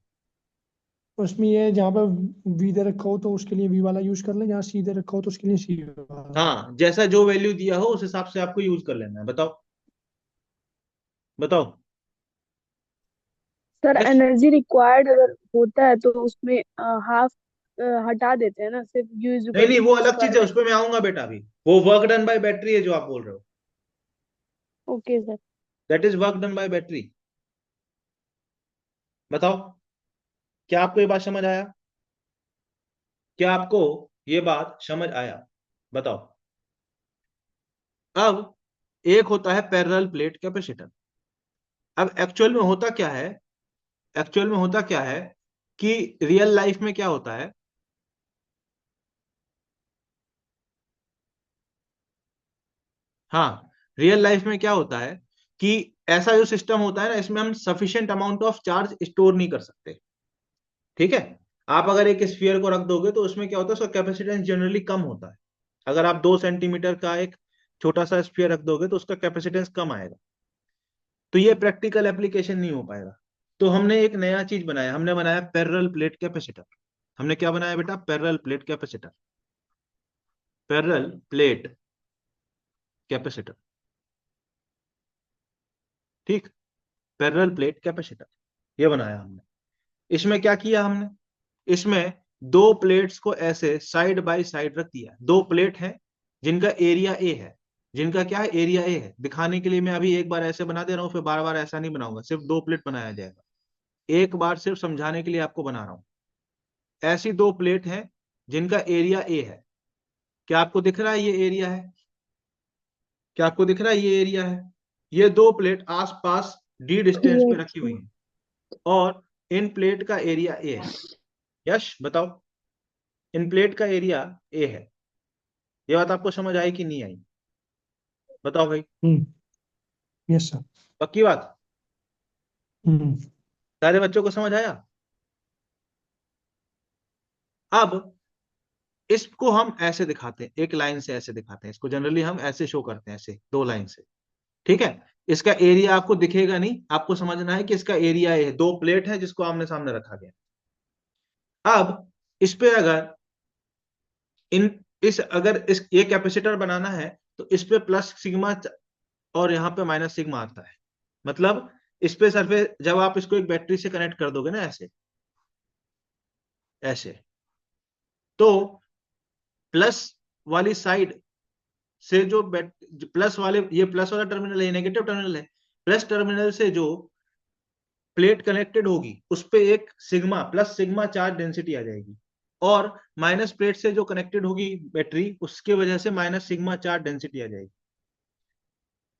उसमें ये जहाँ पर वी दे रखा हो तो उसके लिए वी वाला यूज कर लें, जहाँ सी दे रखा हो तो उसके लिए सी वाला। हाँ, जैसा जो वैल्यू दिया हो उस हिसाब से आपको यूज कर लेना है। बताओ बताओ। सर यस, एनर्जी रिक्वायर्ड अगर होता है तो उसमें हाफ हटा देते हैं ना, सिर्फ यू इज नहीं इक्वल नहीं, टू वो वी अलग चीज स्क्वायर है, बाई। उस पर मैं आऊंगा बेटा अभी। वो वर्क डन बाय बैटरी है जो आप बोल रहे हो, okay sir. That is work done by battery. बताओ, क्या आपको ये बात समझ आया? क्या आपको ये बात समझ आया? बताओ। अब एक होता है पैरेलल प्लेट कैपेसिटर। अब एक्चुअल में होता क्या है, एक्चुअल में होता क्या है कि रियल लाइफ में क्या होता है, हाँ, रियल लाइफ में क्या होता है कि ऐसा जो सिस्टम होता है ना, इसमें हम sufficient amount of charge store नहीं कर सकते। ठीक है, आप अगर एक स्फीयर को रख दोगे तो उसमें क्या होता है, उसका कैपेसिटेंस जनरली कम होता है। अगर आप 2 सेंटीमीटर का एक छोटा सा स्फीयर रख दोगे तो उसका कैपेसिटेंस कम आएगा, तो ये प्रैक्टिकल एप्लीकेशन नहीं हो पाएगा। तो हमने एक नया चीज बनाया, हमने बनाया पैरेलल प्लेट कैपेसिटर। हमने क्या बनाया बेटा, parallel plate capacitor, parallel plate capacitor. ठीक, पैरेलल प्लेट कैपेसिटर ये बनाया हमने। इसमें क्या किया हमने, इसमें दो प्लेट्स को ऐसे साइड बाय साइड रख दिया। दो प्लेट हैं जिनका एरिया ए है, जिनका क्या है, एरिया ए है। दिखाने के लिए मैं अभी एक बार ऐसे बना दे रहा हूं, फिर बार बार ऐसा नहीं बनाऊंगा, सिर्फ दो प्लेट बनाया जाएगा। एक बार सिर्फ समझाने के लिए आपको बना रहा हूं। ऐसी दो प्लेट हैं जिनका एरिया ए है। क्या आपको दिख रहा है ये एरिया है? क्या आपको दिख रहा है ये एरिया है? ये दो प्लेट आस पास डी डिस्टेंस पे यस रखी हुई सर। हैं और इन प्लेट का एरिया ए है। यश बताओ, इन प्लेट का एरिया ए है। ये बात आपको समझ आई कि नहीं आई? बताओ भाई, यस सर। पक्की बात? हम्म सारे बच्चों को समझ आया? अब इसको हम ऐसे दिखाते हैं, एक लाइन से ऐसे दिखाते हैं इसको, जनरली हम ऐसे शो करते हैं, ऐसे 2 लाइन से, ठीक है। इसका एरिया आपको दिखेगा नहीं, आपको समझना है कि इसका एरिया है, 2 प्लेट है जिसको आमने सामने रखा गया। अब इस पे अगर अगर इस ये कैपेसिटर बनाना है तो इस पे प्लस सिग्मा और यहाँ पे माइनस सिग्मा आता है। मतलब इस पे सरफेस, जब आप इसको एक बैटरी से कनेक्ट कर दोगे ना ऐसे ऐसे, तो प्लस वाली साइड से जो प्लस वाले, ये प्लस वाला टर्मिनल है, नेगेटिव टर्मिनल है, प्लस टर्मिनल से जो प्लेट कनेक्टेड होगी उस पे एक sigma plus sigma charge density आ जाएगी, और माइनस प्लेट से जो कनेक्टेड होगी बैटरी, उसके वजह से माइनस सिग्मा चार्ज डेंसिटी आ जाएगी।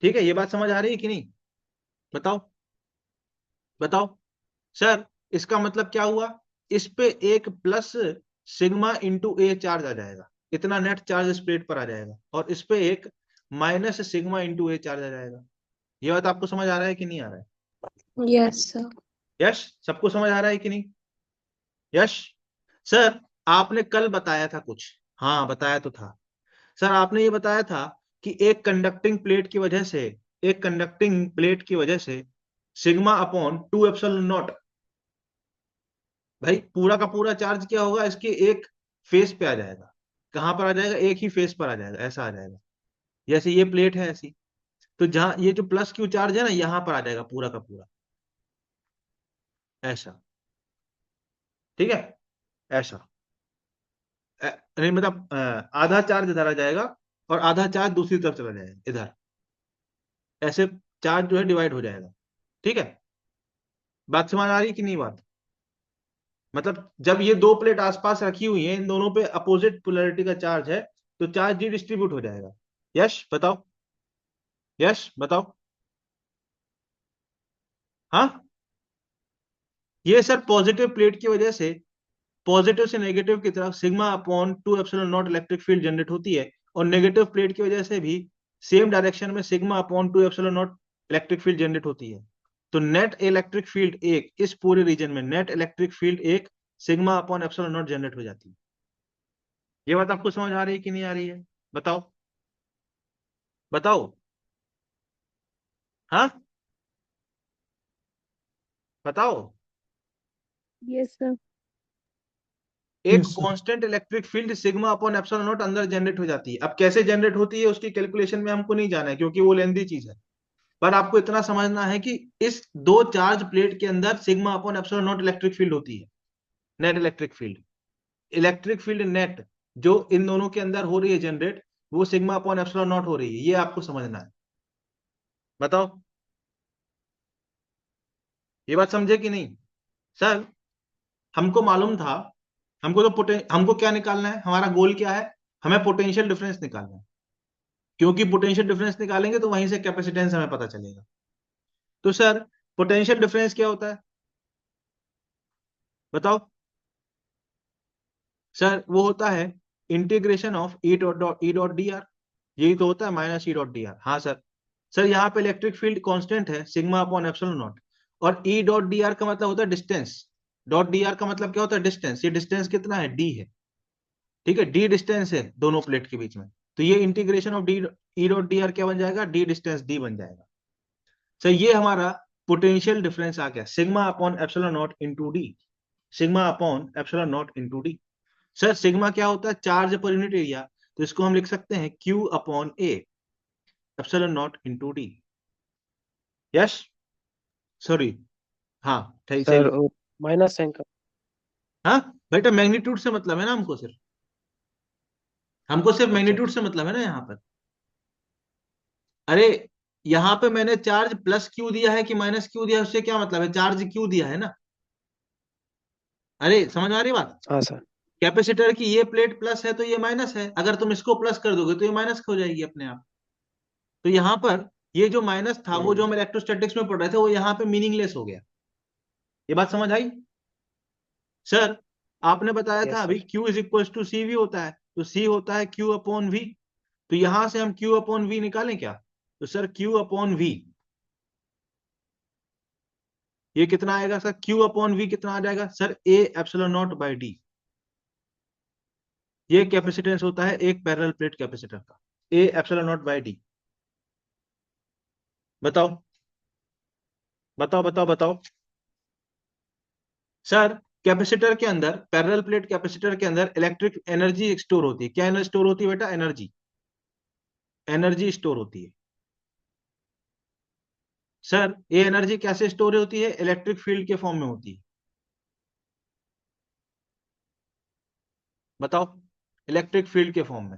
ठीक है, ये बात समझ आ रही है कि नहीं? बताओ बताओ सर, इसका मतलब क्या हुआ? इस पे एक plus sigma into A charge आ जाएगा, इतना नेट चार्ज इस प्लेट पर आ जाएगा, और इस पे एक minus sigma into A charge आ जाएगा। ये बात आपको समझ आ रहा है कि नहीं आ रहा है? Yes sir. यश, सबको समझ आ रहा है कि नहीं? यश सर, आपने कल बताया था कुछ, हाँ बताया तो था सर, आपने ये बताया था कि एक कंडक्टिंग प्लेट की वजह से, एक कंडक्टिंग प्लेट की वजह से सिग्मा अपॉन 2 एप्सिलॉन नॉट, भाई पूरा का पूरा चार्ज क्या होगा, इसके एक फेस पे आ जाएगा। कहां पर आ जाएगा? एक ही फेस पर आ जाएगा, ऐसा आ जाएगा, जैसे ये प्लेट है ऐसी। तो जहां ये जो प्लस क्यू चार्ज है ना, यहां पर आ जाएगा पूरा का पूरा, ऐसा, ठीक है, ऐसा। नहीं मतलब आधा चार्ज इधर आ जाएगा और आधा चार्ज दूसरी तरफ चला जाएगा इधर, ऐसे चार्ज जो है डिवाइड हो जाएगा। ठीक है, बात समझ आ रही है कि नहीं बात? मतलब जब ये 2 प्लेट आसपास रखी हुई है, इन दोनों पे अपोजिट पोलैरिटी का चार्ज है, तो चार्ज डिस्ट्रीब्यूट हो जाएगा। यश बताओ, यश बताओ। हाँ, ये सर पॉजिटिव प्लेट की वजह से, पॉजिटिव से नेगेटिव की तरफ sigma upon 2 epsilon not electric field generate होती है, और नेगेटिव प्लेट की वजह से भी सेम डायरेक्शन में sigma upon 2 epsilon not electric field generate होती है। तो नेट इलेक्ट्रिक फील्ड एक, इस पूरे रीजन में नेट इलेक्ट्रिक फील्ड एक sigma upon epsilon not generate हो जाती है। ये बात आपको समझ आ रही है कि नहीं आ रही है? बताओ बताओ। हाँ बताओ। Yes sir. एक yes sir. Constant electric field sigma upon epsilon naught अंदर जनरेट हो जाती है। अब कैसे जनरेट होती है उसकी कैलकुलेशन में हमको नहीं जाना है, क्योंकि वो लेंदी चीज है, पर आपको इतना समझना है कि इस 2 चार्ज प्लेट के अंदर sigma upon epsilon not electric field होती है, नेट इलेक्ट्रिक फील्ड नेट जो इन दोनों के अंदर हो रही है जनरेट, वो सिग्मा अपॉन एप्सिलॉन नॉट हो रही है, ये आपको समझना है। बताओ, ये बात समझे कि नहीं? सर हमको मालूम था, हमको क्या निकालना है, हमारा गोल क्या है? हमें पोटेंशियल डिफरेंस निकालना है, क्योंकि पोटेंशियल डिफरेंस निकालेंगे तो वहीं से कैपेसिटेंस हमें पता चलेगा। तो सर पोटेंशियल डिफरेंस क्या होता है बताओ? सर वो होता है integration of E dot D R, यही तो होता है, minus E dot D R. हाँ सर, सर यहाँ पे इलेक्ट्रिक फील्ड कांस्टेंट है सिग्मा अपॉन एप्सिलॉन नॉट, और ई डॉट डी आर का मतलब होता है डिस्टेंस। डॉट डी आर का मतलब क्या होता है? डिस्टेंस। ये डिस्टेंस कितना है? डी है, ठीक है, डी डिस्टेंस है दोनों प्लेट के बीच में। तो ये integration of D E dot D R क्या बन जाएगा? डी डिस्टेंस डी बन जाएगा। सर ये हमारा पोटेंशियल डिफरेंस आ गया, sigma upon epsilon not into D, sigma upon epsilon not into D. Sir sigma क्या होता है? चार्ज पर यूनिट एरिया, तो इसको हम लिख सकते हैं Q upon A epsilon not into D. Yes, sorry, हाँ सही सही। सर माइनस साइन का। हाँ बेटा, मैग्नीट्यूड से मतलब है ना हमको, सिर्फ अच्छा मैग्नीट्यूड से मतलब है ना यहाँ पर। अरे यहाँ पे मैंने चार्ज प्लस क्यू दिया है कि माइनस क्यू दिया है, उससे क्या मतलब है? चार्ज क्यू दिया है ना। अरे समझ आ रही बात? हाँ सर। कैपेसिटर की ये प्लेट प्लस है तो ये माइनस है, अगर तुम इसको प्लस कर दोगे तो ये माइनस हो जाएगी अपने आप। तो यहाँ पर ये जो माइनस था, वो जो हम इलेक्ट्रोस्टैटिक्स में पढ़ रहे थे, वो यहाँ पे मीनिंगलेस हो गया। ये बात समझ आई? सर आपने बताया था यस अभी sir. Q is equal to C V होता है, तो C होता है Q अपॉन V। तो यहां से हम Q अपॉन V निकालें क्या? तो सर Q अपॉन V ये कितना आएगा सर? Q अपॉन V कितना आ जाएगा sir? A epsilon not by D। ये कैपेसिटेंस होता है एक पैरेलल प्लेट कैपेसिटर का, A epsilon not by D। बताओ बताओ बताओ बताओ सर, कैपेसिटर के अंदर, पैरेलल प्लेट कैपेसिटर के अंदर इलेक्ट्रिक एनर्जी स्टोर होती है। क्या एनर्जी स्टोर होती है बेटा? एनर्जी, एनर्जी स्टोर होती है। सर ये एनर्जी कैसे स्टोर होती है? इलेक्ट्रिक फील्ड के फॉर्म में होती है। बताओ, इलेक्ट्रिक फील्ड के फॉर्म में।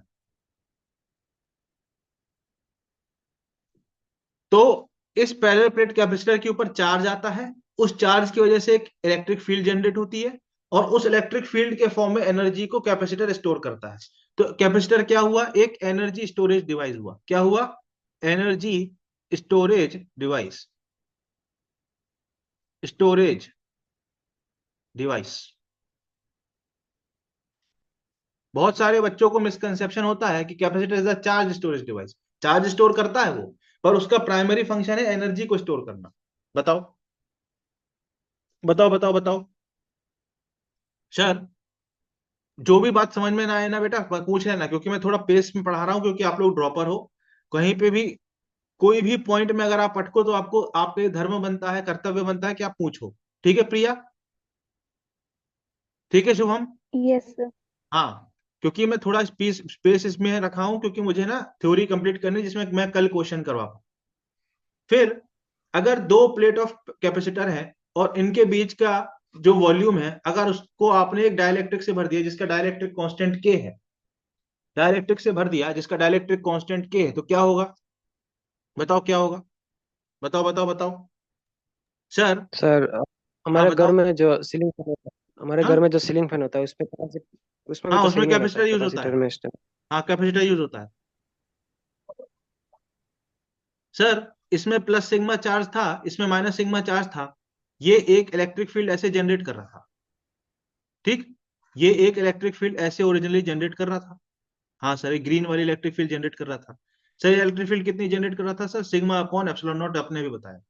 तो इस पैरेलल प्लेट कैपेसिटर के ऊपर चार्ज आता है, उस चार्ज की वजह से एक इलेक्ट्रिक फील्ड जनरेट होती है, और उस इलेक्ट्रिक फील्ड के फॉर्म में एनर्जी को कैपेसिटर स्टोर करता है। तो कैपेसिटर क्या हुआ? एक एनर्जी स्टोरेज डिवाइस हुआ। क्या हुआ? Energy storage device, storage device. बहुत सारे बच्चों को मिसकंसेप्शन होता है कि capacitor is a charge storage device. Charge store करता है वो, पर उसका प्राइमरी फंक्शन है एनर्जी को स्टोर करना। बताओ बताओ बताओ बताओ सर, जो भी बात समझ में ना आए ना बेटा पूछ लेना, क्योंकि मैं थोड़ा पेस में पढ़ा रहा हूं, क्योंकि आप लोग ड्रॉपर हो। कहीं पे भी कोई भी पॉइंट में अगर आप अटको तो आपको, आपके धर्म बनता है, कर्तव्य बनता है कि आप पूछो। ठीक है प्रिया? ठीक है शुभम? Yes, sir. हाँ, क्योंकि मैं थोड़ा स्पेस स्पेस इसमें रखा हूं, क्योंकि मुझे ना थ्योरी कंप्लीट करनी है, जिसमें मैं कल क्वेश्चन करवा पाऊं। फिर अगर दो प्लेट ऑफ कैपेसिटर है और इनके बीच का जो वॉल्यूम है, अगर उसको आपने एक डाइलेक्ट्रिक से भर दिया जिसका डाइलेक्ट्रिक कांस्टेंट के है, डाइलेक्ट्रिक से भर दिया जिसका डाइलेक्ट्रिक कांस्टेंट के है, तो क्या होगा? बताओ क्या होगा? बताओ बताओ बताओ सर। सर हाँ हमारे घर बताओ। में जो सीलिंग फैन होता है, हमारे घर हाँ में जो सीलिंग फैन होता है उसमें उसमें भी हाँ, तो उसमें सेम ही रहता कैपेसिटर है, यूज होता है। कैपेसिटर में हाँ, कैपेसिटर यूज होता है सर। इसमें प्लस सिग्मा चार्ज था, इसमें माइनस सिग्मा चार्ज था। ये एक इलेक्ट्रिक फील्ड ऐसे जनरेट कर रहा था। ठीक, ये एक इलेक्ट्रिक फील्ड ऐसे ओरिजिनली जनरेट कर रहा था। हाँ सर, ये ग्रीन वाली इलेक्ट्रिक फील्ड जनरेट कर रहा था। सर इलेक्ट्रिक फील्ड कितनी जनरेट कर रहा था sir? Sigma upon epsilon not, आपने भी बताया।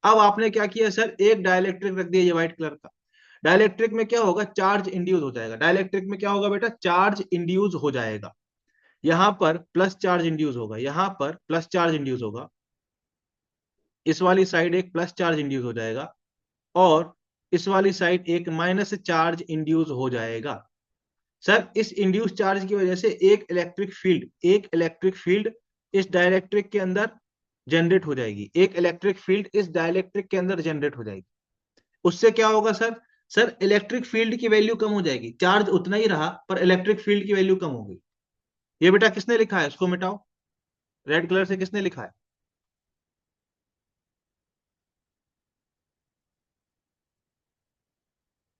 अब आपने क्या किया सर? एक डाइलेक्ट्रिक रख दिया ये व्हाइट कलर का। डाइलेक्ट्रिक में क्या होगा? चार्ज इंड्यूस हो जाएगा। डाइलेक्ट्रिक में क्या होगा बेटा? चार्ज इंड्यूस हो जाएगा। यहां पर प्लस चार्ज इंड्यूस होगा, यहां पर प्लस चार्ज इंड्यूस होगा, इस वाली साइड एक प्लस चार्ज इंड्यूस हो जाएगा, और इस वाली साइड एक माइनस चार्ज इंड्यूस हो जाएगा। सर इस इंड्यूस चार्ज की वजह से एक इलेक्ट्रिक फील्ड इस डाइलेक्ट्रिक के अंदर जनरेट हो जाएगी। एक इलेक्ट्रिक फील्ड इस डाइलेक्ट्रिक के अंदर जनरेट हो जाएगी। उससे क्या होगा सर? सर इलेक्ट्रिक फील्ड की वैल्यू कम हो जाएगी। चार्ज उतना ही रहा, पर इलेक्ट्रिक फील्ड की वैल्यू कम हो गई। ये बेटा किसने लिखा है? इसको मिटाओ, रेड कलर से किसने लिखा है?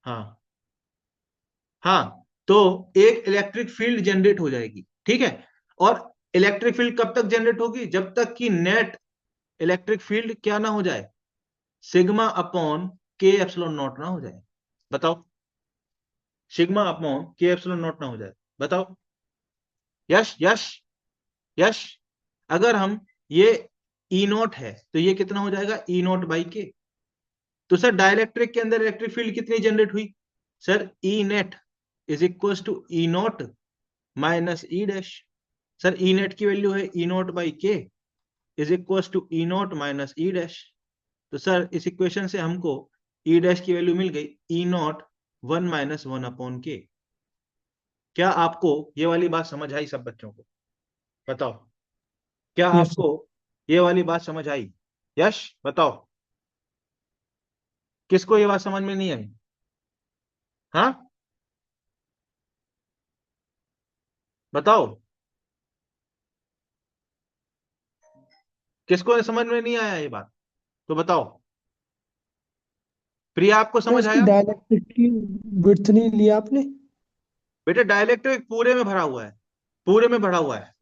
हाँ हाँ, तो एक इलेक्ट्रिक फील्ड जनरेट हो जाएगी। ठीक है, और इलेक्ट्रिक फील्ड कब तक जनरेट होगी? जब तक कि नेट इलेक्ट्रिक फील्ड क्या ना हो जाए? सिग्मा अपॉन के एप्सिलॉन नॉट ना हो जाए। बताओ, सिग्मा अपॉन के एप्सिलॉन नॉट ना हो जाए। बताओ यश यश यश। अगर हम ये ई नॉट है तो ये कितना हो जाएगा? ई नॉट बाई के। तो सर डाइलेक्ट्रिक के अंदर इलेक्ट्रिक फील्ड कितनी जनरेट हुई sir? E net is equal to E naught minus E dash. Sir E net की वैल्यू है E naught by K is equal to E naught minus E dash. तो सर इस इक्वेशन से हमको ई डैश की वैल्यू मिल गई ई नॉट 1 - 1 अपॉन के। क्या आपको ये वाली बात समझ आई सब बच्चों को? बताओ, क्या यस आपको ये वाली बात समझ आई? यश बताओ, किसको ये बात समझ में नहीं आई? हाँ बताओ, किसको समझ में नहीं आया ये बात? तो बताओ। प्रिया आपको सर। समझ इसकी आया? डायलेक्ट्रिक की विड्थ नहीं लिया आपने? बेटा डाइलेक्ट्रिक पूरे में भरा हुआ है, पूरे में भरा हुआ है।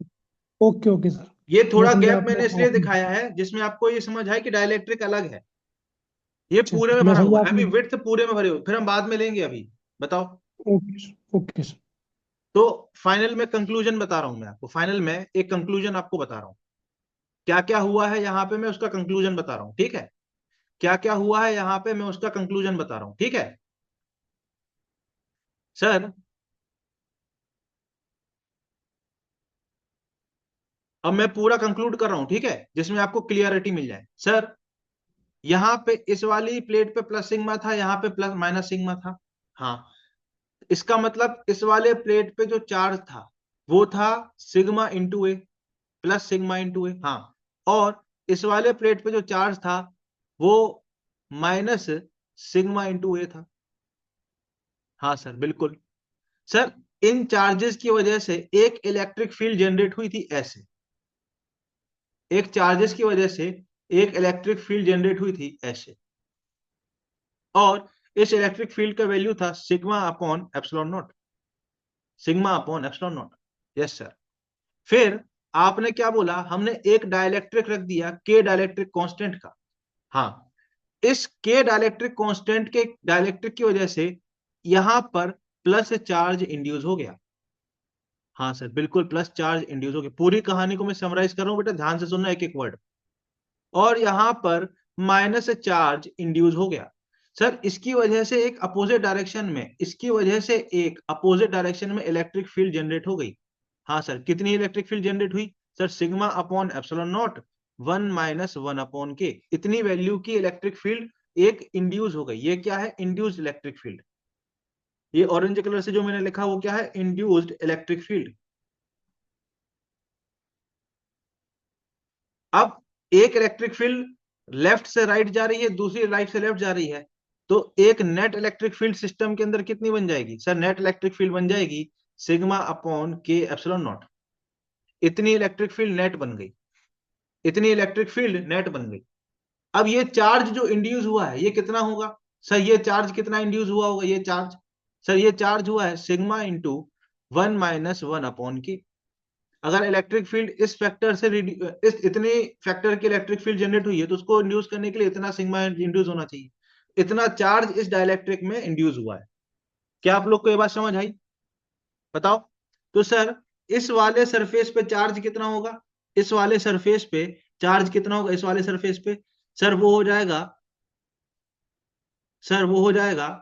Okay okay sir. ये मैं थोड़ा समझा गैप आपने मैंने इसलिए हाफ में। दिखाया है जिसमें आपको ये समझ आए कि डाइलेक्ट्रिक अलग है। ये अच्छा पूरे सर, में मैं भरा हुआ समझा है, अभी आपने। विड्थ पूरे में भरे हुए, फिर हम बाद में लेंगे। अभी बताओ। Okay sir, okay sir. तो फाइनल में कंक्लूजन बता रहा हूं मैं आपको, फाइनल में एक कंक्लूजन आपको बता रहा हूं, क्या क्या हुआ है यहाँ पे मैं उसका कंक्लूजन बता रहा हूं, ठीक है, क्या क्या हुआ है यहाँ पे मैं उसका कंक्लूजन बता रहा हूं, ठीक है सर। अब मैं पूरा कंक्लूड कर रहा हूं, ठीक है, जिसमें आपको क्लियरिटी मिल जाए। सर यहाँ पे इस वाली प्लेट पे प्लस सिग्मा था, यहाँ पे प्लस माइनस सिग्मा था, हाँ, इसका मतलब इस वाले प्लेट पे जो चार्ज था वो था सिग्मा इंटू ए, प्लस सिग्मा इंटू ए, हाँ, और इस वाले प्लेट पे जो चार्ज था वो माइनस सिग्मा इंटू ए था, हाँ सर बिल्कुल। सर इन चार्जेस की वजह से एक इलेक्ट्रिक फील्ड जनरेट हुई थी ऐसे, एक चार्जेस की वजह से एक इलेक्ट्रिक फील्ड जनरेट हुई थी ऐसे, और इस इलेक्ट्रिक फील्ड का वैल्यू था sigma upon epsilon naught, sigma upon epsilon naught, yes sir. फिर आपने क्या बोला, हमने एक डाइलेक्ट्रिक रख दिया के डाइलेक्ट्रिक कांस्टेंट का, हाँ, इस के डाइलेक्ट्रिक कांस्टेंट के डाइलेक्ट्रिक की वजह से यहां पर प्लस चार्ज इंड्यूस हो गया, हाँ सर बिल्कुल प्लस चार्ज इंड्यूस हो गया। पूरी कहानी को मैं समराइज कर रहा हूं बेटा, ध्यान से सुनना एक एक वर्ड। और यहां पर माइनस चार्ज इंड्यूस हो गया सर, इसकी वजह से एक अपोजिट डायरेक्शन में, इसकी वजह से एक अपोजिट डायरेक्शन में इलेक्ट्रिक फील्ड जनरेट हो गई, हाँ सर। कितनी इलेक्ट्रिक फील्ड जनरेट हुई sir, sigma upon epsilon not 1 minus 1 upon के, इतनी वैल्यू की इलेक्ट्रिक फील्ड एक इंड्यूस हो गई। ये क्या है, इंड्यूस्ड इलेक्ट्रिक फील्ड। ये ऑरेंज कलर से जो मैंने लिखा वो क्या है, इंड्यूस्ड इलेक्ट्रिक फील्ड। अब एक इलेक्ट्रिक फील्ड लेफ्ट से राइट जा रही है, दूसरी राइट से लेफ्ट जा रही है, तो एक नेट इलेक्ट्रिक फील्ड सिस्टम के अंदर कितनी बन जाएगी सर, नेट इलेक्ट्रिक फील्ड बन जाएगी सिग्मा अपॉन के एप्सिलॉन नॉट। इतनी इलेक्ट्रिक फील्ड नेट बन गई, इतनी इलेक्ट्रिक फील्ड नेट बन गई। अब ये चार्ज जो इंड्यूस हुआ है ये कितना होगा सर, ये चार्ज कितना इंड्यूस हुआ होगा, ये चार्ज सर, ये चार्ज हुआ है सिग्मा इंटू 1 माइनस 1 अपॉन के। अगर इलेक्ट्रिक फील्ड इस फैक्टर से इस इतने फैक्टर की इलेक्ट्रिक फील्ड जनरेट हुई है तो उसको इंड्यूस करने के लिए इतना सिग्मा इंड्यूस होना चाहिए, इतना चार्ज इस डाइलेक्ट्रिक में इंड्यूस हुआ है। क्या आप लोग को ये बात समझ आई, बताओ। तो सर इस वाले सरफेस पे चार्ज कितना होगा, इस वाले सरफेस पे चार्ज कितना होगा, इस वाले सरफेस पे सर वो हो जाएगा, सर वो हो जाएगा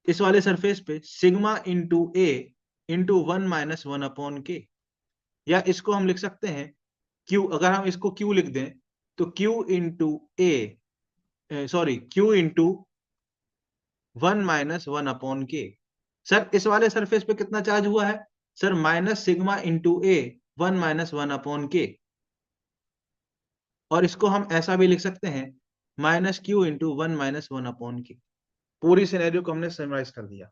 इस वाले सरफेस पे सिग्मा इंटू ए इंटू 1 माइनस 1 अपॉन के, या इसको हम लिख सकते हैं क्यू, अगर हम इसको क्यू लिख दें तो Q into A, sorry Q into 1 minus 1 upon K. Sir इस वाले सरफेस पे कितना चार्ज हुआ है sir, minus sigma into A 1 minus 1 upon K, और इसको हम ऐसा भी लिख सकते हैं minus Q into 1 minus 1 upon K. पूरी सिनेरियो को हमने समराइज कर दिया।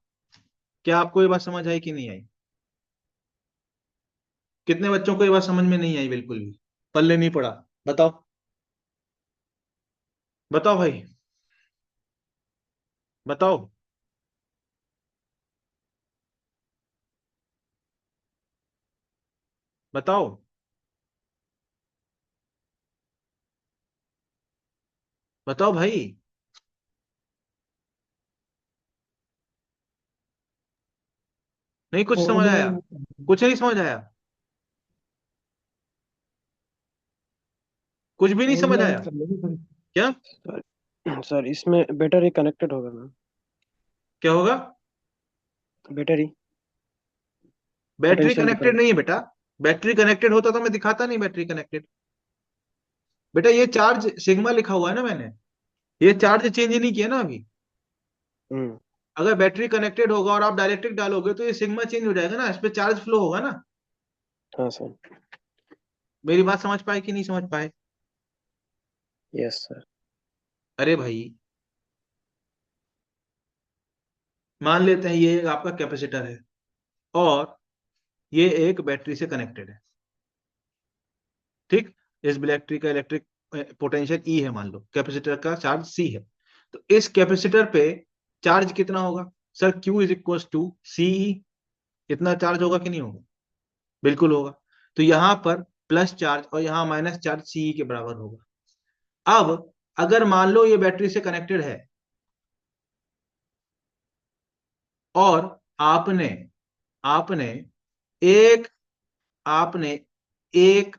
क्या आपको ये बात समझ आई कि नहीं आई, कितने बच्चों को ये बात समझ में नहीं आई, बिल्कुल भी पल्ले नहीं पड़ा, बताओ, बताओ भाई, बताओ। बताओ बताओ भाई, नहीं कुछ समझ फॉर्मूला आया, कुछ नहीं समझ आया, कुछ भी नहीं समझ फॉर्मूला आया ऐड कर लेंगे फिर। क्या, सर इसमें बैटरी कनेक्टेड होगा ना, क्या होगा, battery battery potential connected difference. नहीं है बेटा, बैटरी कनेक्टेड होता तो मैं दिखाता नहीं बैटरी कनेक्टेड। बेटा ये चार्ज सिग्मा लिखा हुआ है ना मैंने, ये चार्ज चेंज नहीं किया ना अभी। हम्म। अगर बैटरी कनेक्टेड होगा और आप डायरेक्ट्रिक डालोगे तो ये सिग्मा चेंज हो जाएगा ना, इस पे चार्ज फ्लो होगा ना। हाँ सर। मेरी बात समझ पाए कि नहीं समझ पाए, यस सर। अरे भाई मान लेते हैं ये आपका कैपेसिटर है और ये एक बैटरी से कनेक्टेड है, ठीक, इस बैटरी का इलेक्ट्रिक पोटेंशियल ई है, मान लो कैपेसिटर का चार्ज सी है, तो इस कैपेसिटर पे चार्ज कितना होगा sir, Q is equal to C, इतना चार्ज होगा कि नहीं होगा, बिल्कुल होगा। तो यहां पर प्लस चार्ज और यहां माइनस चार्ज सी के बराबर होगा। अब अगर मान लो ये बैटरी से कनेक्टेड है और आपने आपने एक आपने एक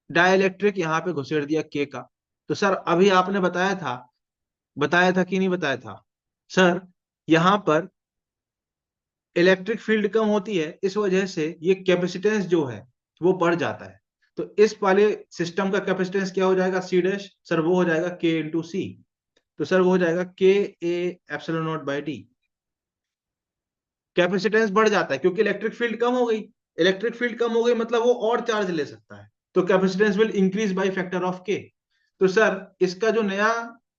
डाइलेक्ट्रिक यहां पे घुसेड़ दिया के का, तो सर अभी आपने बताया था कि नहीं बताया था सर, यहां पर इलेक्ट्रिक फील्ड कम होती है, इस वजह से ये कैपेसिटेंस जो है वो बढ़ जाता है। तो इस वाले सिस्टम का कैपेसिटेंस क्या हो जाएगा सी डैश, सर वो हो जाएगा के इंटू सी। तो सर वो हो जाएगा के ए epsilon not by D. Capacitance बढ़ जाता है क्योंकि इलेक्ट्रिक फील्ड कम हो गई, इलेक्ट्रिक फील्ड कम हो गई मतलब वो और चार्ज ले सकता है, तो capacitance will increase by factor of के। तो सर इसका जो नया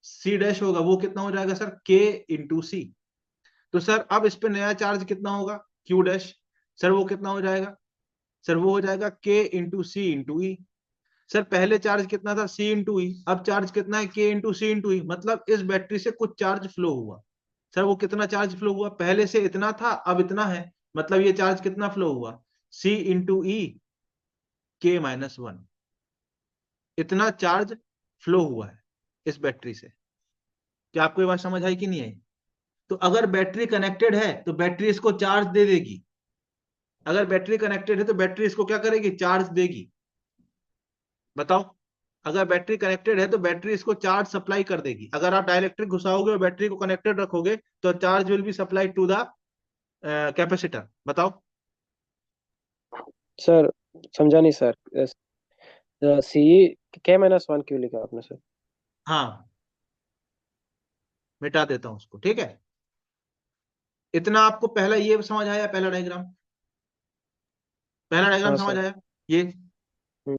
सी डैश होगा वो कितना हो जाएगा सर, के इंटू सी। तो सर अब इस पे नया चार्ज कितना होगा, क्यू डैश, सर वो कितना हो जाएगा, सर वो हो जाएगा के इंटू सी इंटू ई। सर पहले चार्ज कितना था, सी इंटू ई, अब चार्ज कितना है, के इंटू सी इंटू ई, मतलब इस बैटरी से कुछ चार्ज फ्लो हुआ। सर वो कितना चार्ज फ्लो हुआ, पहले से इतना था अब इतना है, मतलब ये चार्ज कितना फ्लो हुआ, सी इंटू ई के माइनस वन, इतना चार्ज फ्लो हुआ है इस बैटरी से। क्या आपको ये बात समझ आई कि नहीं आई? तो अगर बैटरी कनेक्टेड है तो बैटरी इसको चार्ज दे देगी, अगर बैटरी कनेक्टेड है तो बैटरी इसको क्या करेगी, चार्ज देगी। बताओ, अगर बैटरी कनेक्टेड है तो बैटरी इसको चार्ज सप्लाई कर देगी। अगर आप डाइलेक्ट्रिक घुसाओगे और बैटरी को कनेक्टेड रखोगे तो charge will be supply to the capacitor. बताओ। सर समझा नहीं सर, सी के माइनस वन क्यों लिखा आपने सर? हाँ, मिटा देता हूं उसको, ठीक है। इतना आपको पहला ये समझ आया, पहला डायग्राम, पहला डायग्राम हाँ समझ सर। आया ये। हम्म,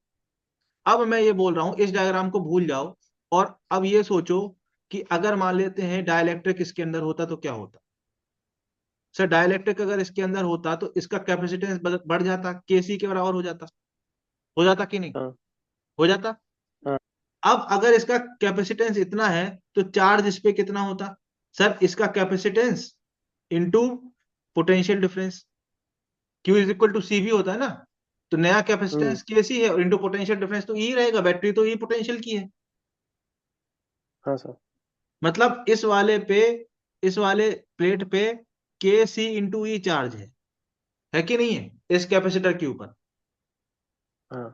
अब मैं ये बोल रहा हूं इस डायग्राम को भूल जाओ, और अब ये सोचो कि अगर मान लेते हैं डाइलेक्ट्रिक इसके अंदर होता तो क्या होता। सर डाइलेक्ट्रिक अगर इसके अंदर होता तो इसका कैपेसिटेंस बढ़ जाता, केसी के बराबर हो जाता कि नहीं, हाँ हो जाता। हाँ अब अगर इसका कैपेसिटेंस इतना है तो चार्ज इस पे कितना होता, सर इसका capacitance into potential difference, Q is equal to C भी होता है ना। तो नया हम्म, कैपेसिटेंस के सी है और इंटू पोटेंशियल डिफरेंस तो ई रहेगा, बैटरी तो ई पोटेंशियल की है। हाँ सर। मतलब इस वाले प्लेट पे के सी इंटू ई चार्ज है कि नहीं है इस कैपेसिटर के ऊपर। हाँ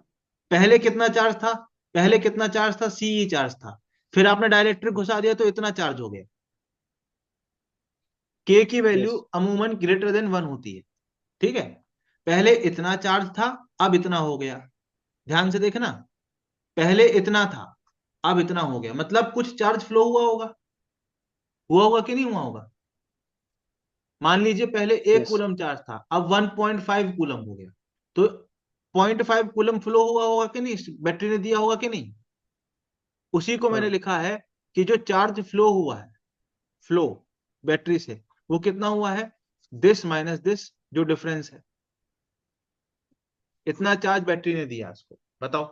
पहले कितना चार्ज था, पहले कितना चार्ज था, सी ई चार्ज था, फिर आपने डाइलेक्ट्रिक घुसा दिया तो इतना चार्ज हो गया। के की वैल्यू यस। अमूमन ग्रेटर देन वन होती है, ठीक है। पहले इतना चार्ज था अब इतना हो गया, ध्यान से देखना, पहले इतना था अब इतना हो गया, मतलब कुछ चार्ज फ्लो हुआ होगा कि नहीं हुआ होगा। मान लीजिए पहले 1 कूलम चार्ज था अब 1.5 कूलम हो गया, तो 0.5 कूलम फ्लो हुआ होगा कि नहीं, बैटरी ने दिया होगा कि नहीं। उसी को मैंने हाँ लिखा है कि जो चार्ज फ्लो हुआ है, फ्लो बैटरी से, वो कितना हुआ है, दिस माइनस दिस, जो डिफरेंस है, इतना चार्ज बैटरी ने दिया उसको। बताओ।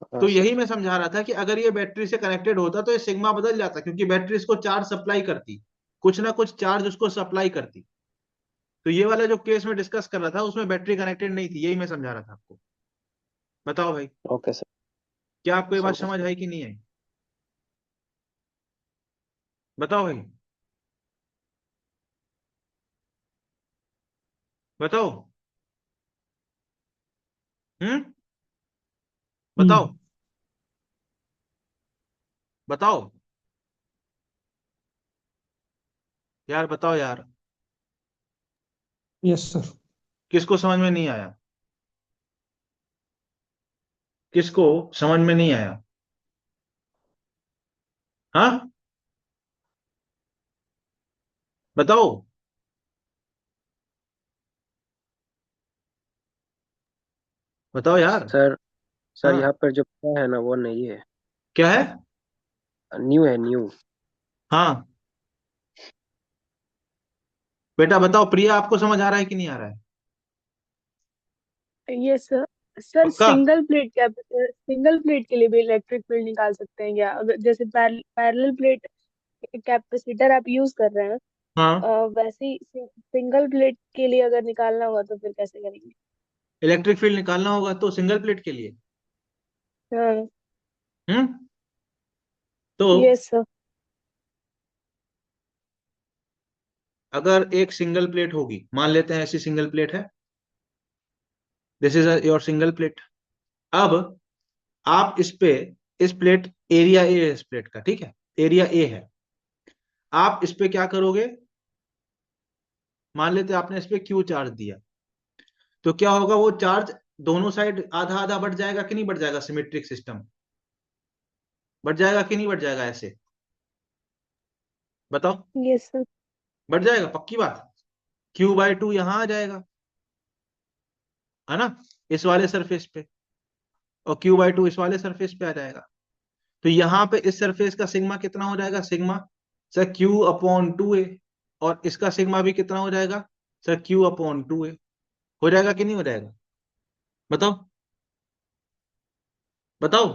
हाँ तो सर। यही मैं समझा रहा था कि अगर ये बैटरी से कनेक्टेड होता तो ये सिग्मा बदल जाता, क्योंकि बैटरी इसको चार्ज सप्लाई करती, कुछ ना कुछ चार्ज उसको सप्लाई करती। तो ये वाला जो केस में डिस्कस कर रहा था उसमें बैटरी कनेक्टेड नहीं थी, यही मैं समझा रहा था आपको। बताओ भाई, ओके सर। क्या आपको ये बात समझा समझ सर। आई कि नहीं आई? बताओ भाई, बताओ। हम्म, बताओ, बताओ यार, बताओ यार, यस सर। किसको समझ में नहीं आया, किसको समझ में नहीं आया? हाँ, बताओ, बताओ यार। सर सर हाँ, यहाँ पर जो है ना वो नहीं है, क्या है? न्यू है न्यू। हाँ बेटा बताओ, प्रिया आपको समझ आ रहा है कि नहीं आ रहा है? Yes sir. सर पक्का? सिंगल प्लेट के लिए भी इलेक्ट्रिक फील्ड निकाल सकते हैं क्या, अगर जैसे पैरेलल प्लेट कैपेसिटर आप यूज कर रहे हैं, हाँ, वैसे ही सिंगल प्लेट के लिए अगर निकालना होगा तो फिर कैसे करेंगे? इलेक्ट्रिक फील्ड निकालना होगा तो सिंगल प्लेट के लिए। हाँ। हम्म, तो यस सर। अगर एक सिंगल प्लेट होगी, मान लेते हैं ऐसी सिंगल प्लेट है, this is your single plate. अब आप इस पे, इस प्लेट, एरिया ए है इस प्लेट का, ठीक है, एरिया ए है। आप इस पे क्या करोगे, मान लेते हैं आपने इस पे क्यू चार्ज दिया, तो क्या होगा, वो चार्ज दोनों साइड आधा आधा बढ़ जाएगा कि नहीं बढ़ जाएगा, सिमेट्रिक सिस्टम बढ़ जाएगा कि नहीं बढ़ जाएगा, ऐसे बताओ, यस सर। बढ़ जाएगा पक्की बात। Q/2 यहां आ जाएगा, है ना, इस वाले सरफेस पे, और Q/2 इस वाले सरफेस पे आ जाएगा। तो यहां पे इस सरफेस का सिग्मा कितना हो जाएगा, सिग्मा सर Q/2a, और इसका सिग्मा भी कितना हो जाएगा सर, Q/2a। हो जाएगा कि नहीं हो जाएगा, बताओ बताओ,